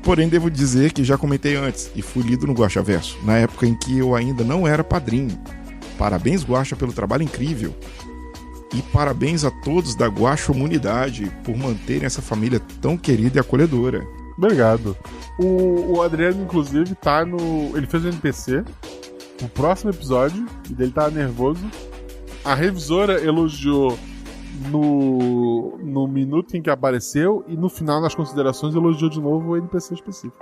Porém, devo dizer que já comentei antes e fui lido no Guaxaverso, na época em que eu ainda não era padrinho. Parabéns, Guaxa, pelo trabalho incrível. E parabéns a todos da Guaxomunidade por manterem essa família tão querida e acolhedora. Obrigado. O Adriano, inclusive, tá no... Ele fez um NPC no próximo episódio, e dele tá nervoso. A revisora elogiou no minuto em que apareceu, e no final, nas considerações, elogiou de novo o NPC específico.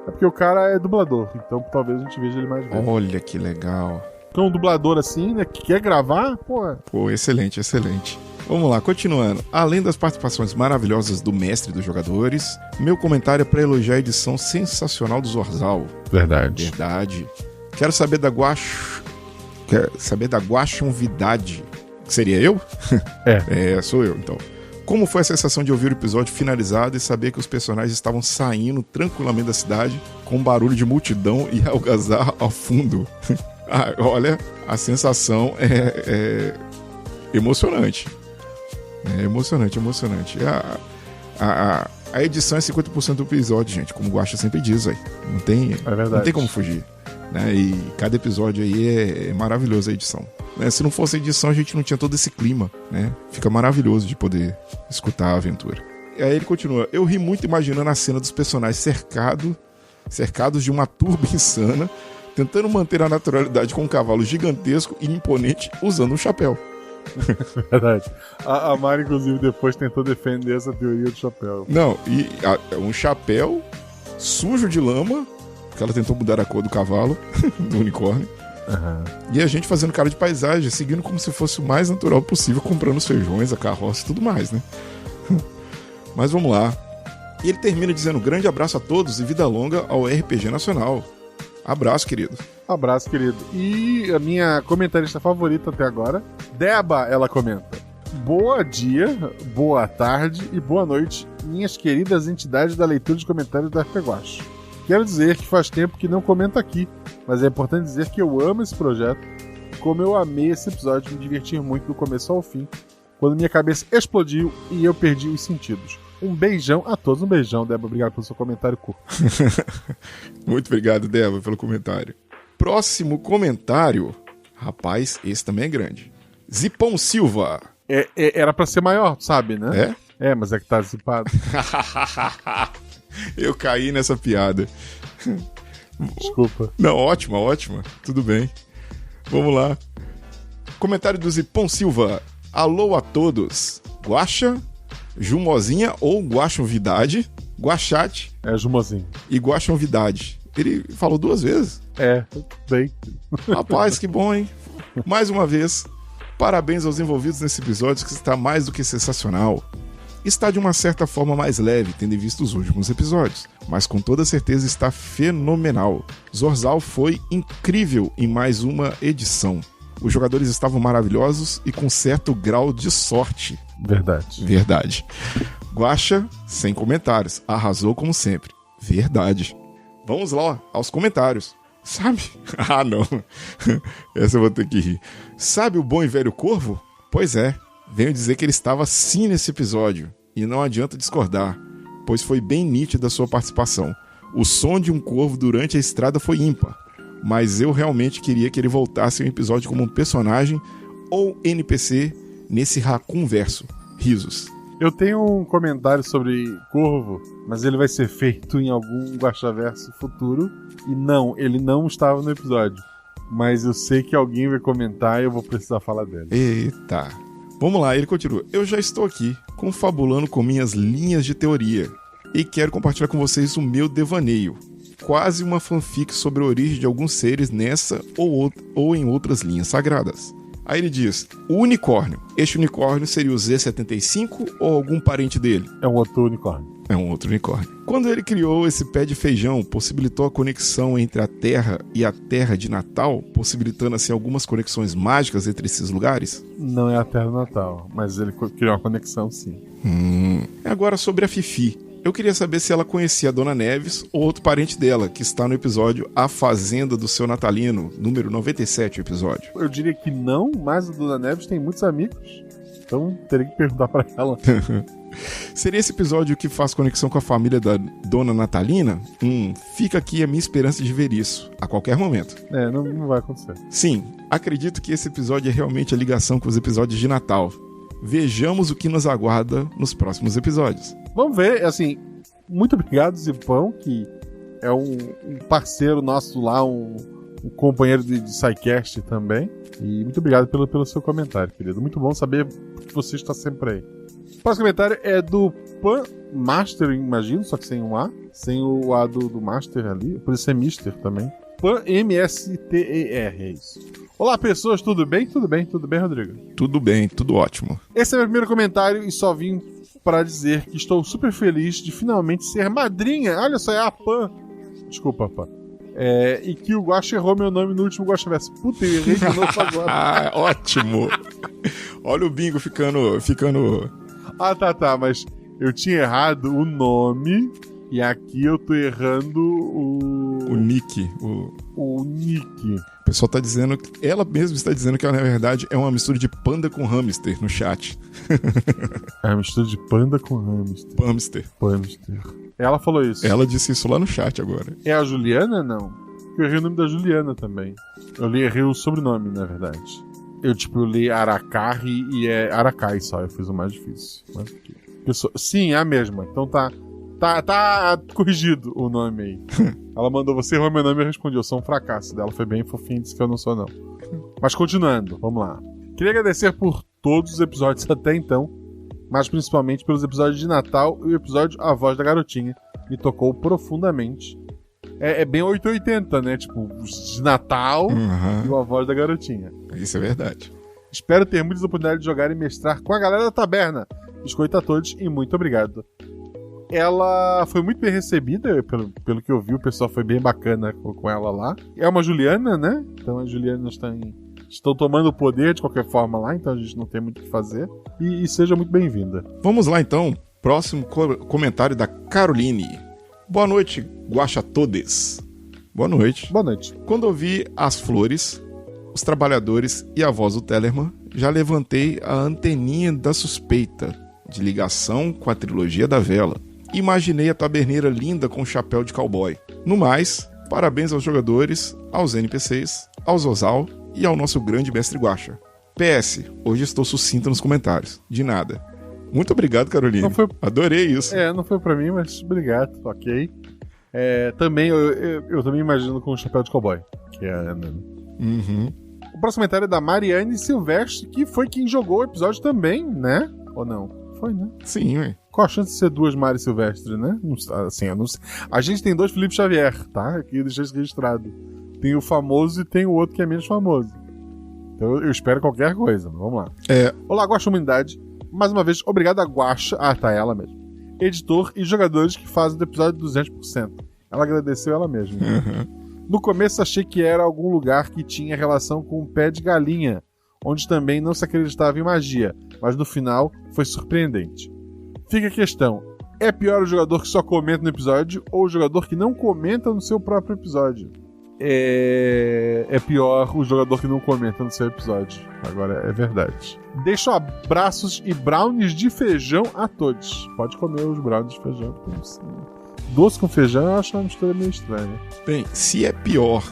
É porque o cara é dublador, então talvez a gente veja ele mais vezes. Olha que legal. Então um dublador assim, né, que quer gravar, pô... Pô, excelente, excelente. Vamos lá, continuando. Além das participações maravilhosas do mestre dos jogadores, meu comentário é pra elogiar a edição sensacional do Zorzal. Verdade. Quero saber da Guaxonvidade. Seria eu? Sou eu, então. Como foi a sensação de ouvir o episódio finalizado e saber que os personagens estavam saindo tranquilamente da cidade com barulho de multidão e algazarra ao fundo? Olha, a sensação é emocionante. É emocionante. A edição é 50% do episódio, gente, como o Guaxa sempre diz, aí. Não tem como fugir. Né? E cada episódio aí é maravilhoso a edição. Né? Se não fosse a edição, a gente não tinha todo esse clima, né? Fica maravilhoso de poder escutar a aventura. E aí ele continua. Eu ri muito imaginando a cena dos personagens cercados de uma turba insana, tentando manter a naturalidade com um cavalo gigantesco e imponente usando um chapéu. Verdade. A Mari, inclusive, depois tentou defender essa teoria do chapéu. Não, e um chapéu sujo de lama, porque ela tentou mudar a cor do cavalo, do unicórnio. Uhum. E a gente fazendo cara de paisagem, seguindo como se fosse o mais natural possível, comprando os feijões, a carroça e tudo mais, né? Mas vamos lá. E ele termina dizendo: grande abraço a todos e vida longa ao RPG Nacional. Abraço, querido. Abraço, querido. E a minha comentarista favorita até agora, Deba, ela comenta: boa dia, boa tarde e boa noite, minhas queridas entidades da leitura de comentários da RPG Guacha. Quero dizer que faz tempo que não comento aqui, mas é importante dizer que eu amo esse projeto e como eu amei esse episódio, me diverti muito do começo ao fim, quando minha cabeça explodiu e eu perdi os sentidos. Um beijão a todos, um beijão, Débora, obrigado pelo seu comentário curto. Muito obrigado, Débora, pelo comentário. Próximo comentário, rapaz, esse também é grande. Zipão Silva. Era pra ser maior, sabe, né? É, mas é que tá zipado. Eu caí nessa piada. Desculpa. Não, ótima. Tudo bem. Vamos lá. Comentário do Zipão Silva. Alô a todos. Guaxa, Jumozinha ou Guaxonvidade, Guaxate. Jumozinho. E Guaxonvidade. Ele falou 2 vezes. Bem. Rapaz, que bom, hein? Mais uma vez, parabéns aos envolvidos nesse episódio, que está mais do que sensacional. Está de uma certa forma mais leve, tendo visto os últimos episódios, mas com toda certeza está fenomenal. Zorzal foi incrível em mais uma edição. Os jogadores estavam maravilhosos e com certo grau de sorte. Verdade. Guaxa, sem comentários, arrasou como sempre. Verdade. Vamos lá, aos comentários. Sabe? Não. Essa eu vou ter que rir. Sabe o bom e velho Corvo? Pois é. Venho dizer que ele estava sim nesse episódio, e não adianta discordar, pois foi bem nítida a sua participação. O som de um corvo durante a estrada foi ímpar, mas eu realmente queria que ele voltasse em um episódio como um personagem ou NPC nesse Raccoon Verso. Risos. Eu tenho um comentário sobre Corvo, mas ele vai ser feito em algum Guaxaverso futuro, e não, ele não estava no episódio, mas eu sei que alguém vai comentar e eu vou precisar falar dele. Eita. Vamos lá, ele continua. Eu já estou aqui, confabulando com minhas linhas de teoria, e quero compartilhar com vocês o meu devaneio. Quase uma fanfic sobre a origem de alguns seres nessa ou em outras linhas sagradas. Aí ele diz: o unicórnio. Este unicórnio seria o Z75 ou algum parente dele? É um outro unicórnio. É um outro unicórnio. Quando ele criou esse pé de feijão, possibilitou a conexão entre a Terra e a Terra de Natal, possibilitando assim algumas conexões mágicas entre esses lugares? Não é a Terra do Natal, mas ele criou uma conexão, sim. Agora sobre a Fifi. Eu queria saber se ela conhecia a Dona Neves ou outro parente dela, que está no episódio A Fazenda do Seu Natalino, número 97 episódio. Eu diria que não, mas a Dona Neves tem muitos amigos, então teria que perguntar para ela. Seria esse episódio que faz conexão com a família da Dona Natalina? Fica aqui a minha esperança de ver isso, a qualquer momento. Não vai acontecer. Sim, acredito que esse episódio é realmente a ligação com os episódios de Natal. Vejamos o que nos aguarda nos próximos episódios. Vamos ver, assim, muito obrigado, Zipão, que é um parceiro nosso lá, um companheiro de SciCast também. E muito obrigado pelo seu comentário, querido. Muito bom saber que você está sempre aí. próximo comentário é do Pan Master, imagino, só que sem um A. Sem o A do Master ali. Por isso é Mister também. Pan M-S-T-E-R, é isso. Olá, pessoas, tudo bem? Tudo bem, Rodrigo? Tudo bem, tudo ótimo. Esse é meu primeiro comentário e só vim para dizer que estou super feliz de finalmente ser madrinha. Olha só, é a Pan. Desculpa, Pan. E que o Guaxa errou meu nome no último Guaxaverso. Puta, eu errei de novo agora. Ótimo. Olha o bingo ficando... Ah, tá, mas eu tinha errado o nome e aqui eu tô errando o nick. O nick. O pessoal tá dizendo... Ela mesma está dizendo que ela, na verdade, é uma mistura de panda com hamster no chat. É uma mistura de panda com hamster. Hamster. Ela falou isso. Ela disse isso lá no chat agora. É a Juliana, não? Eu errei o nome da Juliana também. Eu errei o sobrenome, na verdade. Eu li Aracari e é Aracai só. Eu fiz o mais difícil. Sim, é a mesma. Então tá corrigido o nome aí. Ela mandou, você errou meu nome e eu respondi, eu sou um fracasso. Dela foi bem fofinha e disse que eu não sou, não. Mas continuando, vamos lá. Queria agradecer por todos os episódios até então, mas principalmente pelos episódios de Natal e o episódio A Voz da Garotinha. Me tocou profundamente. É bem 880, né? Tipo, de Natal e A Voz da Garotinha. Isso é verdade. Espero ter muitas oportunidades de jogar e mestrar com a galera da taberna. Biscoito a todos e muito obrigado. Ela foi muito bem recebida, pelo que eu vi, o pessoal foi bem bacana com ela lá. É uma Juliana, né? Então as Julianas estão tomando o poder de qualquer forma lá, então a gente não tem muito o que fazer. E seja muito bem-vinda. Vamos lá então, próximo comentário da Caroline. Boa noite, Guaxa todes. Boa noite. Boa noite. Quando ouvi as flores, os trabalhadores e a voz do Tellerman, já levantei a anteninha da suspeita de ligação com a trilogia da vela. Imaginei a taberneira linda com chapéu de cowboy. No mais, parabéns aos jogadores, aos NPCs, ao Zozal e ao nosso grande mestre Guaxa. PS, hoje estou sucinta nos comentários. De nada. Muito obrigado, Caroline. Adorei isso. Não foi pra mim, mas obrigado, ok. Também, eu também imagino com o chapéu de cowboy, que é a Ana. O próximo comentário é da Mariane Silvestre, que foi quem jogou o episódio também, né? Ou não? Foi, né? Sim, ué. Qual a chance de ser duas Mari Silvestre, né? Assim, eu não sei. A gente tem dois Felipe Xavier, tá? Aqui eu deixei isso registrado. Tem o famoso e tem o outro que é menos famoso. Então eu espero qualquer coisa, mas vamos lá. Olá, Guaxa Humanidade. Mais uma vez, obrigado a Guaxa. Ah, tá, ela mesma. Editor e jogadores que fazem do episódio 200%. Ela agradeceu ela mesma. No começo achei que era algum lugar que tinha relação com um pé de galinha, onde também não se acreditava em magia, mas no final foi surpreendente. Fica a questão, é pior o jogador que só comenta no episódio ou o jogador que não comenta no seu próprio episódio? É pior o jogador que não comenta no seu episódio. Agora é verdade. Deixo abraços e brownies de feijão a todos. Pode comer os brownies de feijão. Doce com feijão eu acho uma mistura meio estranha. Bem, se é pior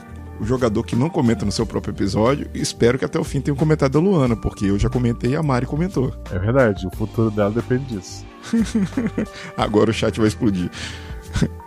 o jogador que não comenta no seu próprio episódio, espero que até o fim tenha comentado a Luana, porque eu já comentei e a Mari comentou. É verdade, o futuro dela depende disso. Agora o chat vai explodir.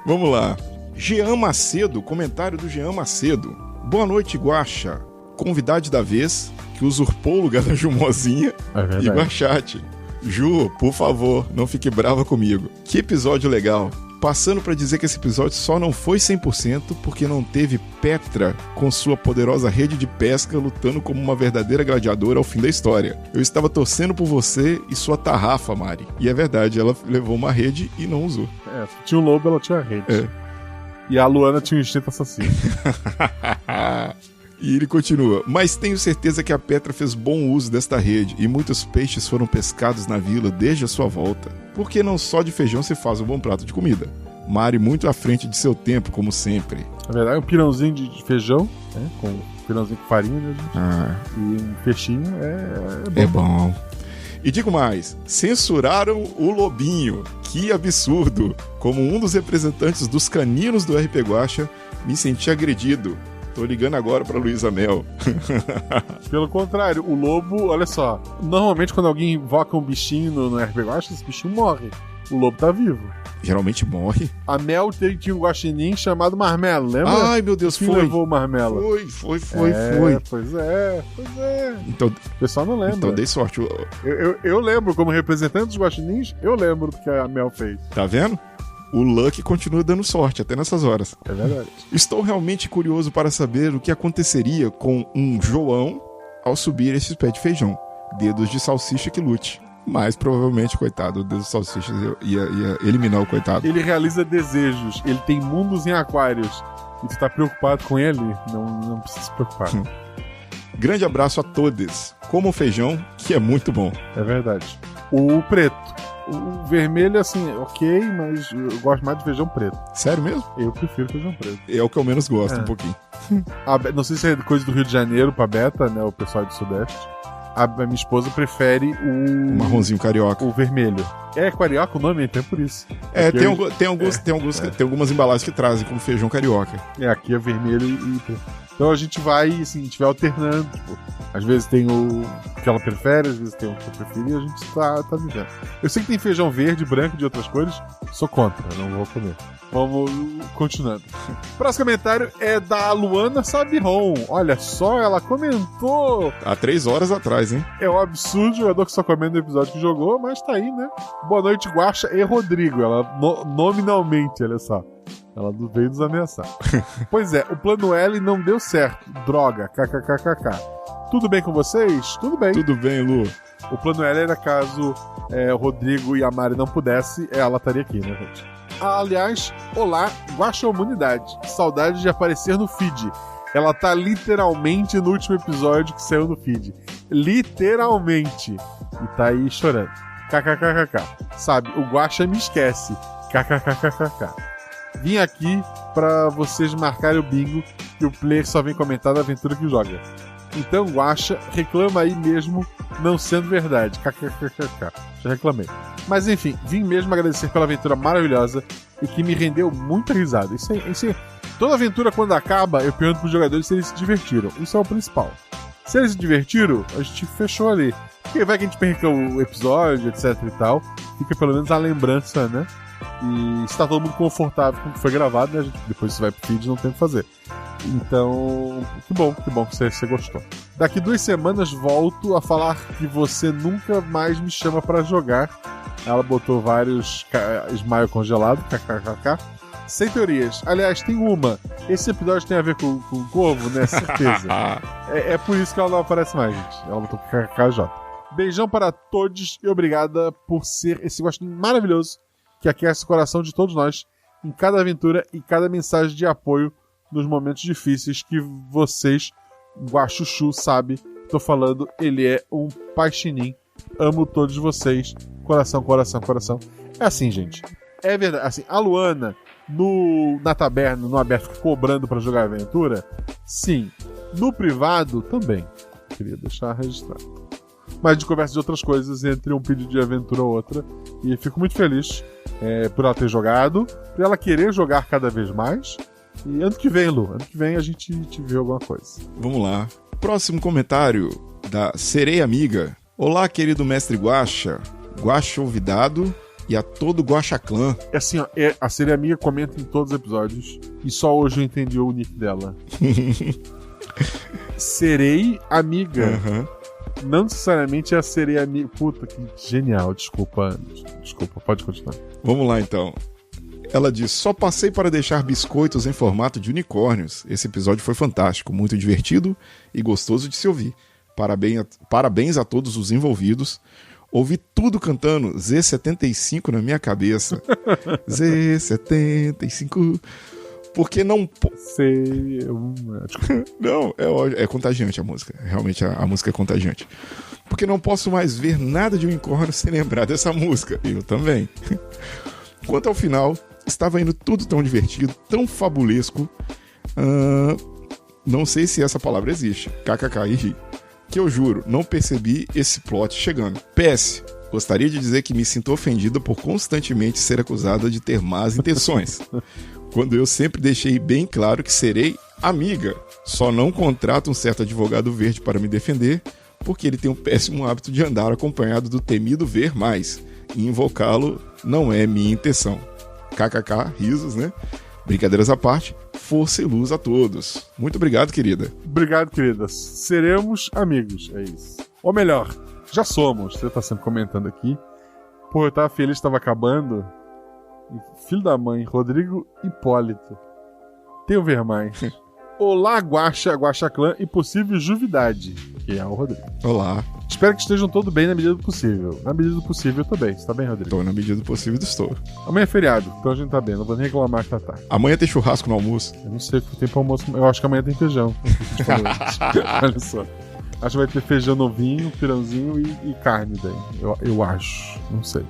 Vamos lá. Jean Macedo, comentário do Jean Macedo. Boa noite, Guaxa. Convidado da vez, que usurpou o lugar da Jumozinha e Guaxate. Ju, por favor, não fique brava comigo. Que episódio legal. Passando pra dizer que esse episódio só não foi 100% porque não teve Petra com sua poderosa rede de pesca lutando como uma verdadeira gladiadora ao fim da história. Eu estava torcendo por você e sua tarrafa, Mari. E é verdade, ela levou uma rede e não usou. Tinha um lobo, ela tinha a rede. E a Luana tinha um instinto assassino. E ele continua, mas tenho certeza que a Petra fez bom uso desta rede e muitos peixes foram pescados na vila desde a sua volta. Porque não só de feijão se faz um bom prato de comida. Mari muito à frente de seu tempo, como sempre. Na verdade, um pirãozinho de feijão, né? Com um pirãozinho com farinha, né, gente? E um peixinho é bom. É bom. E digo mais, censuraram o Lobinho. Que absurdo. Como um dos representantes dos caninos do RP Guaxa, me senti agredido. Tô ligando agora pra Luísa Mel. Pelo contrário, o lobo, olha só. Normalmente quando alguém invoca um bichinho no RP Guaxa, esse bichinho morre. O lobo tá vivo. geralmente morre. A Mel tinha um guaxinim chamado Marmelo, lembra? Ai, meu Deus, Quem foi. levou o Marmelo? Foi. Pois é. Então, O pessoal não lembra. então dei sorte. Eu lembro, como representante dos guaxinins, eu lembro do que a Mel fez. Tá vendo? O Lucky continua dando sorte até nessas horas. É verdade. Estou realmente curioso para saber o que aconteceria com um João ao subir esse pé de feijão. Dedos de salsicha que lute. Mas provavelmente, coitado, o dedo de salsicha ia eliminar o coitado. Ele realiza desejos, ele tem mundos em aquários. E tu tá preocupado com ele? Não precisa se preocupar. Grande abraço a todos. Comam feijão, que é muito bom. É verdade. O preto. O vermelho, assim, ok, mas eu gosto mais de feijão preto. Sério mesmo? Eu prefiro feijão preto. É o que eu menos gosto, um pouquinho. Não sei se é coisa do Rio de Janeiro pra Beta, né? O pessoal do Sudeste. A minha esposa prefere o marronzinho carioca. O vermelho. É carioca o nome? Então é por isso. Tem algumas embalagens que trazem como feijão carioca. Aqui é vermelho e então a gente vai, assim, a gente vai alternando. Tipo, às vezes tem o que ela prefere, às vezes tem o que eu prefiro e a gente tá vivendo. Eu sei que tem feijão verde, branco, de outras cores. Sou contra, não vou comer. Vamos continuando. Próximo comentário é da Luana Sabiron. Olha só, ela comentou. Há 3 horas atrás, hein? É um absurdo, jogador que só comenta o episódio que jogou, mas tá aí, né? Boa noite, Guaxa e Rodrigo. Ela nominalmente, olha só. Ela veio nos ameaçar. Pois é, o plano L não deu certo. Droga, kkkk. Tudo bem com vocês? Tudo bem. Tudo bem, Lu. O plano L era caso o Rodrigo e a Mari não pudessem, ela estaria aqui, né, gente? Aliás, olá, Guaxa Humanidade. Saudade de aparecer no feed. Ela tá literalmente no último episódio que saiu no feed. Literalmente. E tá aí chorando. Kkkk. Sabe, o Guaxa me esquece. Kkkk. Vim aqui pra vocês marcarem o bingo que o player só vem comentar da aventura que joga. Então, Guaxa, reclama aí mesmo não sendo verdade. Kkkk. Já reclamei. Mas enfim, vim mesmo agradecer pela aventura maravilhosa e que me rendeu muita risada. Isso é... Toda aventura, quando acaba, eu pergunto pros jogadores se eles se divertiram. Isso é o principal. Se eles se divertiram, a gente fechou ali. Porque vai que a gente perca o episódio, etc e tal. Fica pelo menos a lembrança, né? E se tá todo mundo confortável com o que foi gravado, né? Depois você vai pro feed e não tem o que fazer. Então, que bom que você gostou. Daqui 2 semanas volto a falar que você nunca mais me chama pra jogar. Ela botou vários smile congelado, kkkk. Sem teorias. Aliás, tem uma. Esse episódio tem a ver com o Corvo, né? Certeza. É por isso que ela não aparece mais, gente. Ela botou kkkj. Beijão para todos e obrigada por ser esse gostinho maravilhoso que aquece o coração de todos nós em cada aventura e cada mensagem de apoio nos momentos difíceis que vocês, Guaxuxu, sabe. Tô falando, ele é um paixinin. Amo todos vocês. Coração, coração, coração. É assim, gente. É verdade. Assim, a Luana, na taberna, no aberto, cobrando pra jogar aventura, sim. No privado, também. Queria deixar registrado. Mas de conversa de outras coisas entre um pedido de aventura ou outra. E fico muito feliz por ela ter jogado, por ela querer jogar cada vez mais. E ano que vem, Lu, ano que vem a gente te vê alguma coisa. Vamos lá. Próximo comentário da Sereia Amiga. Olá, querido mestre Guaxa, Guaxa Olvidado e a todo Guaxa Clã. É assim, ó, a Sereia Amiga comenta em todos os episódios e só hoje eu entendi o nick dela. Serei Amiga. Uhum. Não necessariamente é a Sereia Amiga. Puta, que genial. Desculpa, pode continuar. Vamos lá, então. Ela diz, só passei para deixar biscoitos em formato de unicórnios. Esse episódio foi fantástico, muito divertido e gostoso de se ouvir. Parabéns a todos os envolvidos. Ouvi tudo cantando Z75 na minha cabeça. Z75... Porque não... Não, é contagiante a música. Realmente a música é contagiante. Porque não posso mais ver nada de unicórnio sem lembrar dessa música. Eu também. Quanto ao final, estava indo tudo tão divertido, tão fabulesco. Não sei se essa palavra existe. KKK e ri. Que eu juro, não percebi esse plot chegando. PS, gostaria de dizer que me sinto ofendida por constantemente ser acusada de ter más intenções. Quando eu sempre deixei bem claro que serei amiga. Só não contrato um certo advogado verde para me defender, porque ele tem um péssimo hábito de andar acompanhado do temido ver mais. E invocá-lo não é minha intenção. KKK, risos, né? Brincadeiras à parte, força e luz a todos. Muito obrigado, querida. Obrigado, querida. Seremos amigos, é isso. Ou melhor, já somos. Você tá sempre comentando aqui. Pô, eu tava feliz, tava acabando. Filho da mãe, Rodrigo Hipólito. Tenho ver mais. Olá, Guaxa Clã e possível Juvidade, que é o Rodrigo. Olá. Espero que estejam todos bem na medida do possível. Na medida do possível, eu tô bem. Você tá bem, Rodrigo? Tô na medida do possível, estou. Amanhã é feriado, então a gente tá bem. Não vou nem reclamar que tá tarde. Amanhã tem churrasco no almoço? Eu não sei o que tem pro almoço. Eu acho que amanhã tem feijão. Olha só. Acho que vai ter feijão novinho, pirãozinho e carne daí. Eu acho. Não sei.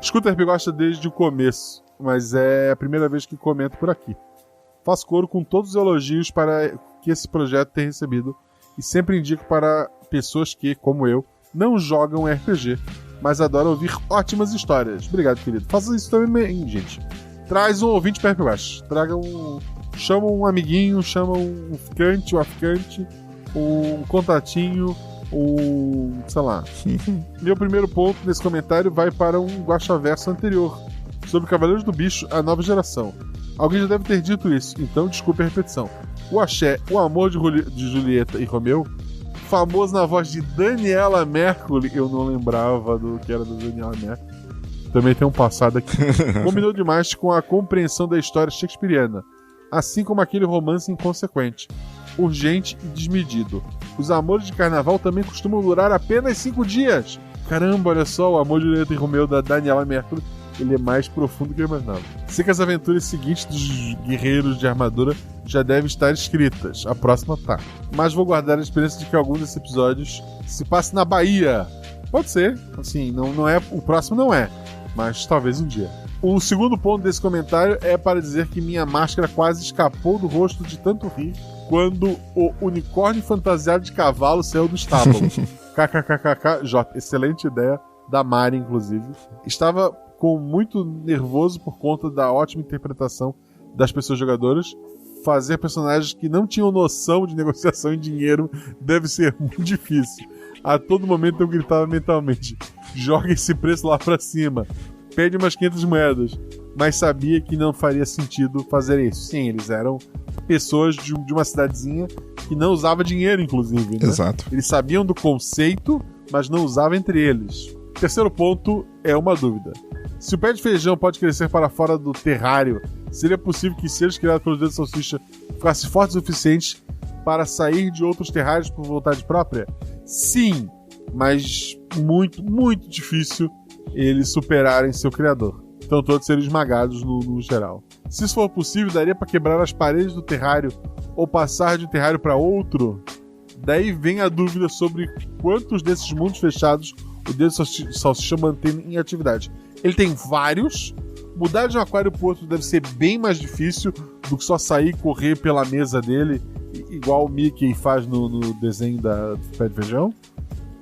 Escuta RP Guaxa desde o começo, mas é a primeira vez que comento por aqui. Faço coro com todos os elogios para que esse projeto tem recebido e sempre indico para pessoas que, como eu, não jogam RPG, mas adoram ouvir ótimas histórias. Obrigado, querido. Faça isso também, gente. Traz um ouvinte para RP Guaxa. Chama um amiguinho, chama um ficante, um contatinho, sei lá. Meu primeiro ponto nesse comentário vai para um Guaxaverso anterior, sobre Cavaleiros do Bicho, a nova geração. Alguém já deve ter dito isso, então desculpe a repetição. O axé, o amor de Julieta e Romeu, famoso na voz de Daniela Mercury, eu não lembrava do que era da Daniela Mercury, também tem um passado aqui, combinou demais com a compreensão da história shakespeariana, assim como aquele romance inconsequente, urgente e desmedido. Os amores de carnaval também costumam durar apenas 5 dias. Caramba, olha só, o amor de Julieta e Romeu da Daniela Mercury, ele é mais profundo do que eu imaginava. Sei que as aventuras seguintes dos guerreiros de armadura já devem estar escritas. A próxima tá. Mas vou guardar a experiência de que algum desses episódios se passe na Bahia. Pode ser. Assim, não é, o próximo não é. Mas talvez um dia. O segundo ponto desse comentário é para dizer que minha máscara quase escapou do rosto de tanto rir quando o unicórnio fantasiado de cavalo saiu do estábulo. KKKKJ. Excelente ideia da Mari, inclusive. Estava muito nervoso por conta da ótima interpretação das pessoas jogadoras. Fazer personagens que não tinham noção de negociação em dinheiro deve ser muito difícil. A todo momento eu gritava mentalmente: joga esse preço lá pra cima, pede umas 500 moedas. Mas sabia que não faria sentido fazer isso. Sim, eles eram pessoas de uma cidadezinha que não usava dinheiro, inclusive, né? Exato. Eles sabiam do conceito, mas não usavam entre eles. Terceiro ponto é uma dúvida. Se o pé de feijão pode crescer para fora do terrário, seria possível que seres criados pelos dedos de salsicha ficassem fortes o suficiente para sair de outros terrários por vontade própria? Sim, mas muito, muito difícil eles superarem seu criador. Então todos seriam esmagados no geral. Se isso for possível, daria para quebrar as paredes do terrário ou passar de um terrário para outro? Daí vem a dúvida sobre quantos desses mundos fechados o dedo de salsicha mantém em atividade. Ele tem vários. Mudar de um aquário pro outro deve ser bem mais difícil do que só sair e correr pela mesa dele, igual o Mickey faz no desenho do pé de feijão.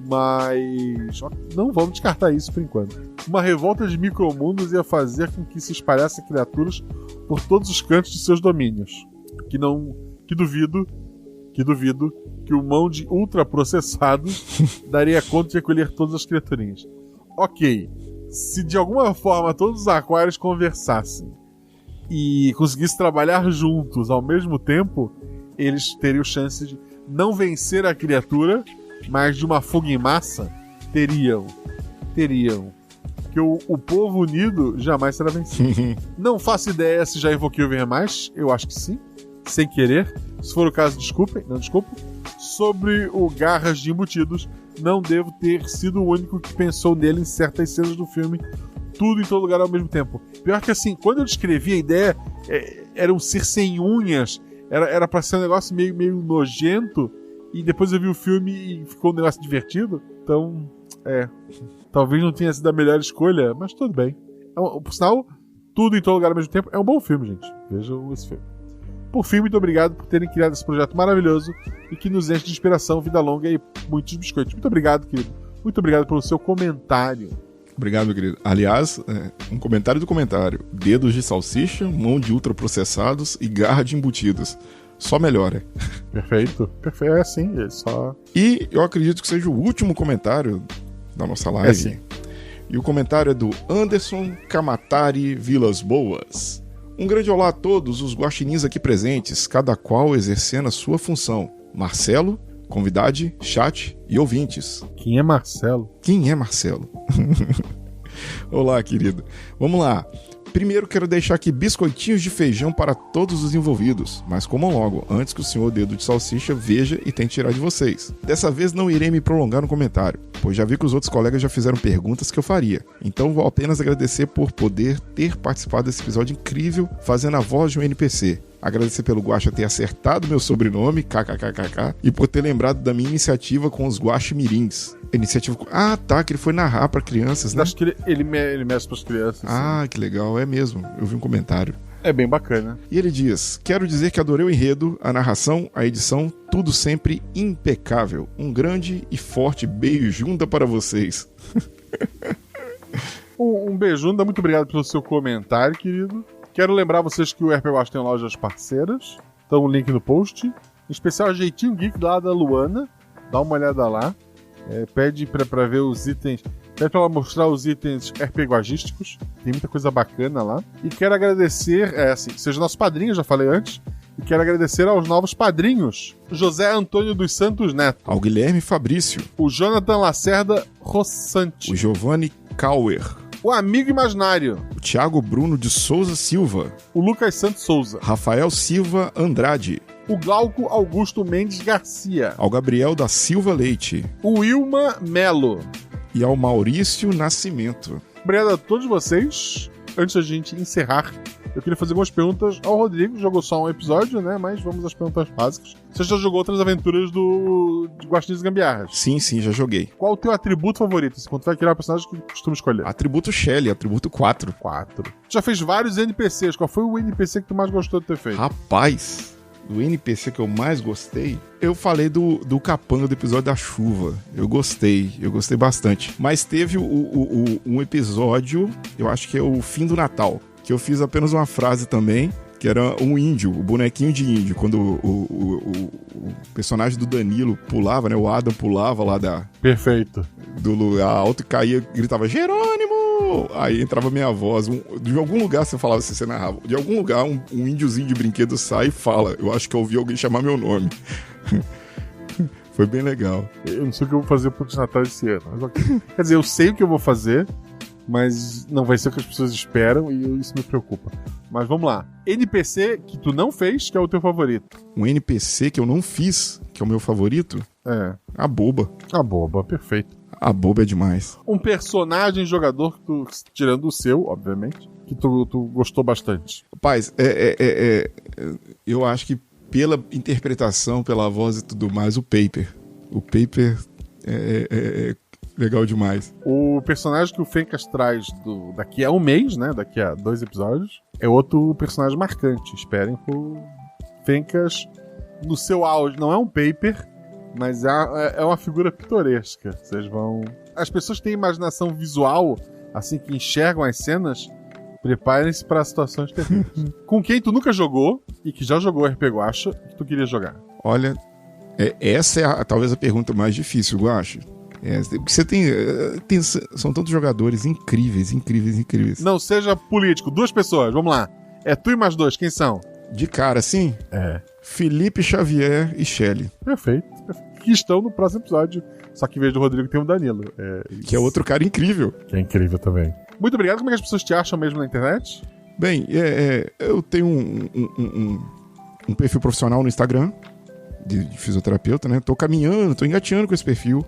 Mas não vamos descartar isso por enquanto. Uma revolta de micromundos ia fazer com que se espalhassem criaturas por todos os cantos de seus domínios. Que duvido que o mão de ultraprocessados daria conta de recolher todas as criaturinhas. Ok, se de alguma forma todos os aquários conversassem e conseguissem trabalhar juntos ao mesmo tempo, eles teriam chance de não vencer a criatura, mas de uma fuga em massa, teriam. Porque o povo unido jamais será vencido. Não faço ideia se já invoquei o Ver Mais, eu acho que sim, sem querer. Se for o caso, desculpem, não desculpo. Sobre o Garras de Embutidos, não devo ter sido o único que pensou nele em certas cenas do filme, tudo em todo lugar ao mesmo tempo. Pior que assim, quando eu descrevi a ideia, era um ser sem unhas, era pra ser um negócio meio nojento, e depois eu vi o filme e ficou um negócio divertido. Então, talvez não tenha sido a melhor escolha, mas tudo bem. Por sinal, tudo em todo lugar ao mesmo tempo é um bom filme, gente. Vejam esse filme. Por fim, muito obrigado por terem criado esse projeto maravilhoso e que nos enche de inspiração, vida longa e muitos biscoitos. Muito obrigado, querido. Muito obrigado pelo seu comentário. Obrigado, meu querido. Aliás, um comentário do comentário. Dedos de salsicha, mão de ultraprocessados e garra de embutidos. Só melhora. Perfeito. Perfeito, é assim. É só... E eu acredito que seja o último comentário da nossa live. Sim. E o comentário é do Anderson Kamatari Vilas Boas. Um grande olá a todos os guaxinins aqui presentes, cada qual exercendo a sua função. Marcelo, convidade, chat e ouvintes. Quem é Marcelo? Quem é Marcelo? Olá, querido. Vamos lá. Primeiro quero deixar aqui biscoitinhos de feijão para todos os envolvidos, mas comam logo, antes que o senhor Dedo de Salsicha veja e tente tirar de vocês. Dessa vez não irei me prolongar no comentário, pois já vi que os outros colegas já fizeram perguntas que eu faria. Então vou apenas agradecer por poder ter participado desse episódio incrível fazendo a voz de um NPC. Agradecer pelo Guaxa ter acertado meu sobrenome, kkkk, e por ter lembrado da minha iniciativa com os Guaximirins. Iniciativa... Ah, tá, que ele foi narrar pra crianças, né? Acho que ele mexe pras crianças. Ah, que legal, é mesmo. Eu vi um comentário. É bem bacana. E ele diz: quero dizer que adorei o enredo, a narração, a edição, tudo sempre impecável. Um grande e forte beijunda para vocês. Um beijunda, muito obrigado pelo seu comentário, querido. Quero lembrar vocês que o RP Guaxa tem lojas parceiras. Então o link no post. Em especial a Jeitinho Geek lá da Luana. Dá uma olhada lá. Pede pra ver os itens. Pede pra ela mostrar os itens RP Guagísticos. Tem muita coisa bacana lá. E quero agradecer, seja nosso padrinho, já falei antes. E quero agradecer aos novos padrinhos: José Antônio dos Santos Neto, ao Guilherme Fabrício, o Jonathan Lacerda Rossante, o Giovanni Kauer, o Amigo Imaginário, o Thiago Bruno de Souza Silva, o Lucas Santos Souza, Rafael Silva Andrade, o Glauco Augusto Mendes Garcia, ao Gabriel da Silva Leite, o Wilma Melo e ao Maurício Nascimento. Obrigado a todos vocês. Antes da gente encerrar, eu queria fazer algumas perguntas ao Rodrigo. Jogou só um episódio, né? Mas vamos às perguntas básicas. Você já jogou outras aventuras de Guaxinins e Gambiarras? Sim, já joguei. Qual o teu atributo favorito? Quando tu vai criar o personagem que costuma escolher? Atributo Shelly, atributo 4. 4. Tu já fez vários NPCs. Qual foi o NPC que tu mais gostou de ter feito? Rapaz, do NPC que eu mais gostei, eu falei do capanga do episódio da chuva. Eu gostei bastante. Mas teve um episódio, eu acho que é o fim do Natal, que eu fiz apenas uma frase também, que era um índio, o bonequinho de índio, quando o personagem do Danilo pulava, né? O Adam pulava lá Perfeito. Do lugar alto e caía, gritava Jerônimo! Aí entrava minha voz. De algum lugar você falava assim, você narrava. De algum lugar um índiozinho de brinquedo sai e fala. Eu acho que eu ouvi alguém chamar meu nome. Foi bem legal. Eu não sei o que eu vou fazer pro Natal esse ano. Mas okay. Quer dizer, eu sei o que eu vou fazer, mas não vai ser o que as pessoas esperam e isso me preocupa. Mas vamos lá. NPC que tu não fez, que é o teu favorito? Um NPC que eu não fiz, que é o meu favorito? É. A Boba. A Boba, perfeito. A Boba é demais. Um personagem jogador que tu, tirando o seu, obviamente, que tu gostou bastante. Rapaz, eu acho que pela interpretação, pela voz e tudo mais, o Paper. O Paper é legal demais. O personagem que o Fencas traz daqui a um mês, né? Daqui a 2 episódios, é outro personagem marcante. Esperem por Fencas no seu auge. Não é um Paper, mas é uma figura pitoresca. Vocês vão... As pessoas que têm imaginação visual, assim, que enxergam as cenas, preparem-se para situações terríveis. Com quem tu nunca jogou e que já jogou RP Guaxa, que tu queria jogar? Olha, essa é talvez a pergunta mais difícil, Guaxa. Porque você são tantos jogadores incríveis. Não seja político. 2 pessoas, vamos lá. É tu e mais 2, quem são? De cara, sim? Felipe Xavier e Shelly. Perfeito. Que estão no próximo episódio. Só que em vez do Rodrigo tem o Danilo. Que é outro cara incrível. Que é incrível também. Muito obrigado. Como é que as pessoas te acham mesmo na internet? Bem, eu tenho um perfil profissional no Instagram de fisioterapeuta, né? Tô engateando com esse perfil.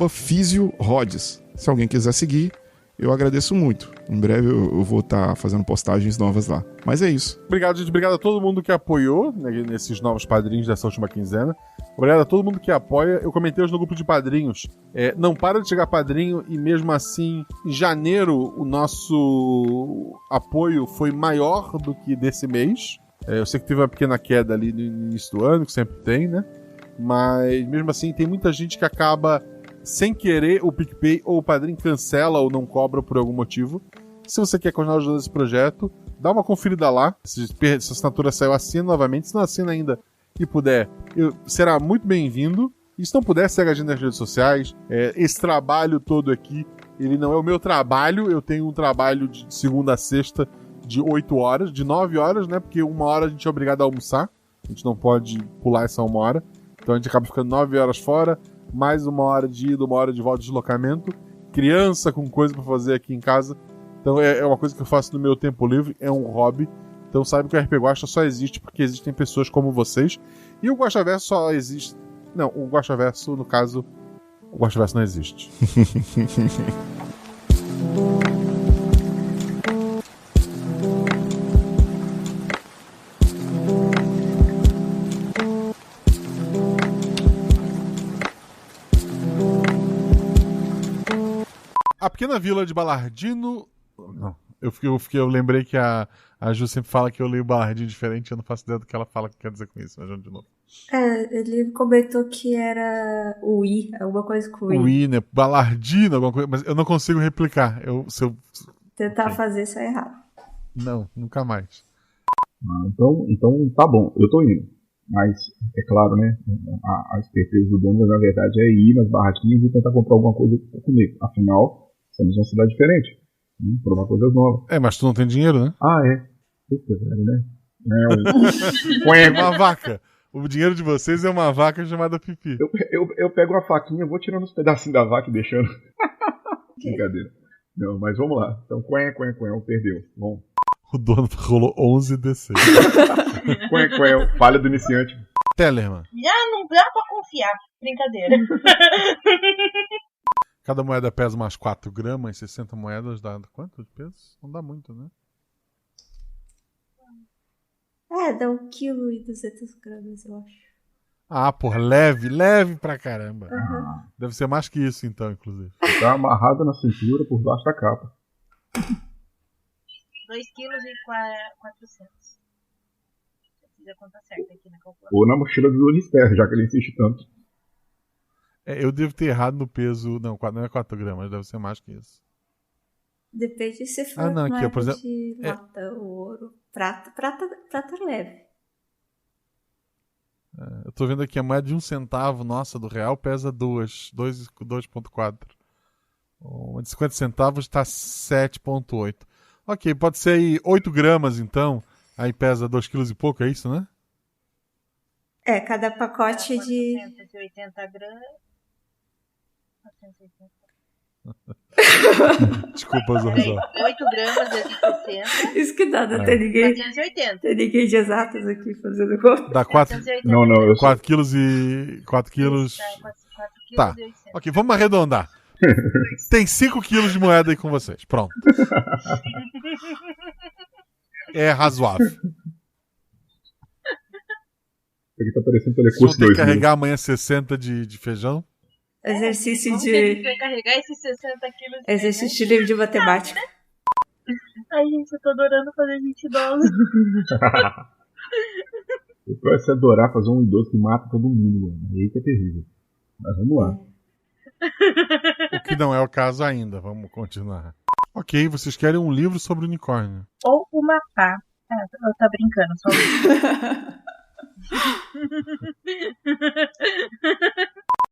@fisiorods. Se alguém quiser seguir, eu agradeço muito. Em breve eu vou estar fazendo postagens novas lá. Mas é isso. Obrigado, gente. Obrigado a todo mundo que apoiou, né, nesses novos padrinhos dessa última quinzena. Obrigado a todo mundo que apoia. Eu comentei hoje no grupo de padrinhos. Não para de chegar padrinho e mesmo assim, em janeiro, o nosso apoio foi maior do que desse mês. Eu sei que teve uma pequena queda ali no início do ano, que sempre tem, né? Mas mesmo assim tem muita gente que acaba sem querer o PicPay ou o Padrim cancela ou não cobra por algum motivo. Se você quer continuar ajudando esse projeto, dá uma conferida lá. Se a assinatura saiu, assina novamente. Se não assina ainda e puder, será muito bem-vindo. E se não puder, segue a gente nas redes sociais. Esse trabalho todo aqui Ele não é o meu trabalho. Eu tenho um trabalho de segunda a sexta de 8 horas, de 9 horas, né? Porque 1 hora a gente é obrigado a almoçar. A gente não pode pular essa 1 hora. Então a gente acaba ficando 9 horas fora, mais 1 hora de ida, 1 hora de volta de deslocamento. Criança com coisa pra fazer aqui em casa. Então é uma coisa que eu faço no meu tempo livre, é um hobby. Então sabe que o RP Guaxa só existe porque existem pessoas como vocês. E o Guaxaverso só existe... Não, o Guaxaverso, no caso... O Guaxaverso não existe. A pequena vila de Balardino... Não, eu lembrei que a Ju sempre fala que eu leio Balardino diferente. Eu não faço ideia do que ela fala que quer dizer com isso. Mas vamos de novo. Ele comentou que era o I, alguma coisa com o I. O I, né? Balardino, alguma coisa. Mas eu não consigo replicar. Tentar fazer isso é errado. Não, nunca mais. Então tá bom, eu tô indo. Mas, é claro, né? A esperteza do dono, na verdade, é ir nas barraquinhas e tentar comprar alguma coisa comigo. Afinal, somos uma cidade diferente. Provar coisas novas. Mas tu não tem dinheiro, né? Isso é velho, né? É uma vaca. O dinheiro de vocês é uma vaca chamada Pipi. Eu pego uma faquinha, vou tirando os pedacinhos da vaca e deixando. Brincadeira. Não, mas vamos lá. Então, perdeu. Bom. O dono rolou 11 D6. Falha do iniciante. Tellerman. Não dá pra confiar. Brincadeira. Cada moeda pesa umas 4 gramas, 60 moedas dá quanto de peso? Não dá muito, né? Dá 1,2 kg, eu acho. Porra, leve pra caramba. Deve ser mais que isso, então, inclusive. Tá amarrado na cintura por baixo da capa. 2,4 kg. Eu fiz a conta certa aqui na calculadora. Ou na mochila do Unister, já que ele insiste tanto. Eu devo ter errado no peso. Não é 4 gramas, deve ser mais que isso. Depende se for aqui, por exemplo, de lata, ouro, prata leve. Eu tô vendo aqui a moeda de 1 centavo, nossa, do real pesa 2,4. Uma de 50 centavos tá 7,8. Ok, pode ser aí 8 gramas então. Aí pesa 2 quilos e pouco, é isso, né? Cada pacote de... 480 gramas. 480. Desculpa, Zorzó. 8 gramas, 260. Isso que dá, não tem ninguém. 480. Tem ninguém de exatas aqui fazendo conta. Dá 4. Não, eu 4 quilos e. 4 quilos. Tá. Ok, vamos arredondar. Tem 5 quilos de moeda aí com vocês. Pronto. É razoável. Ele tá parecendo Telecurso 2000. Vocês vão ter que carregar amanhã 60 de feijão? Exercício de... A gente vai carregar esses 60 quilos. Exercício de livro de matemática. Ai, gente, eu tô adorando fazer 20 dólares. Eu posso adorar fazer um idoso que mata todo mundo, mano. Aí que é terrível. Mas vamos lá. O que não é o caso ainda. Vamos continuar. Ok, vocês querem um livro sobre unicórnio. Ou uma pá. Eu tô brincando, só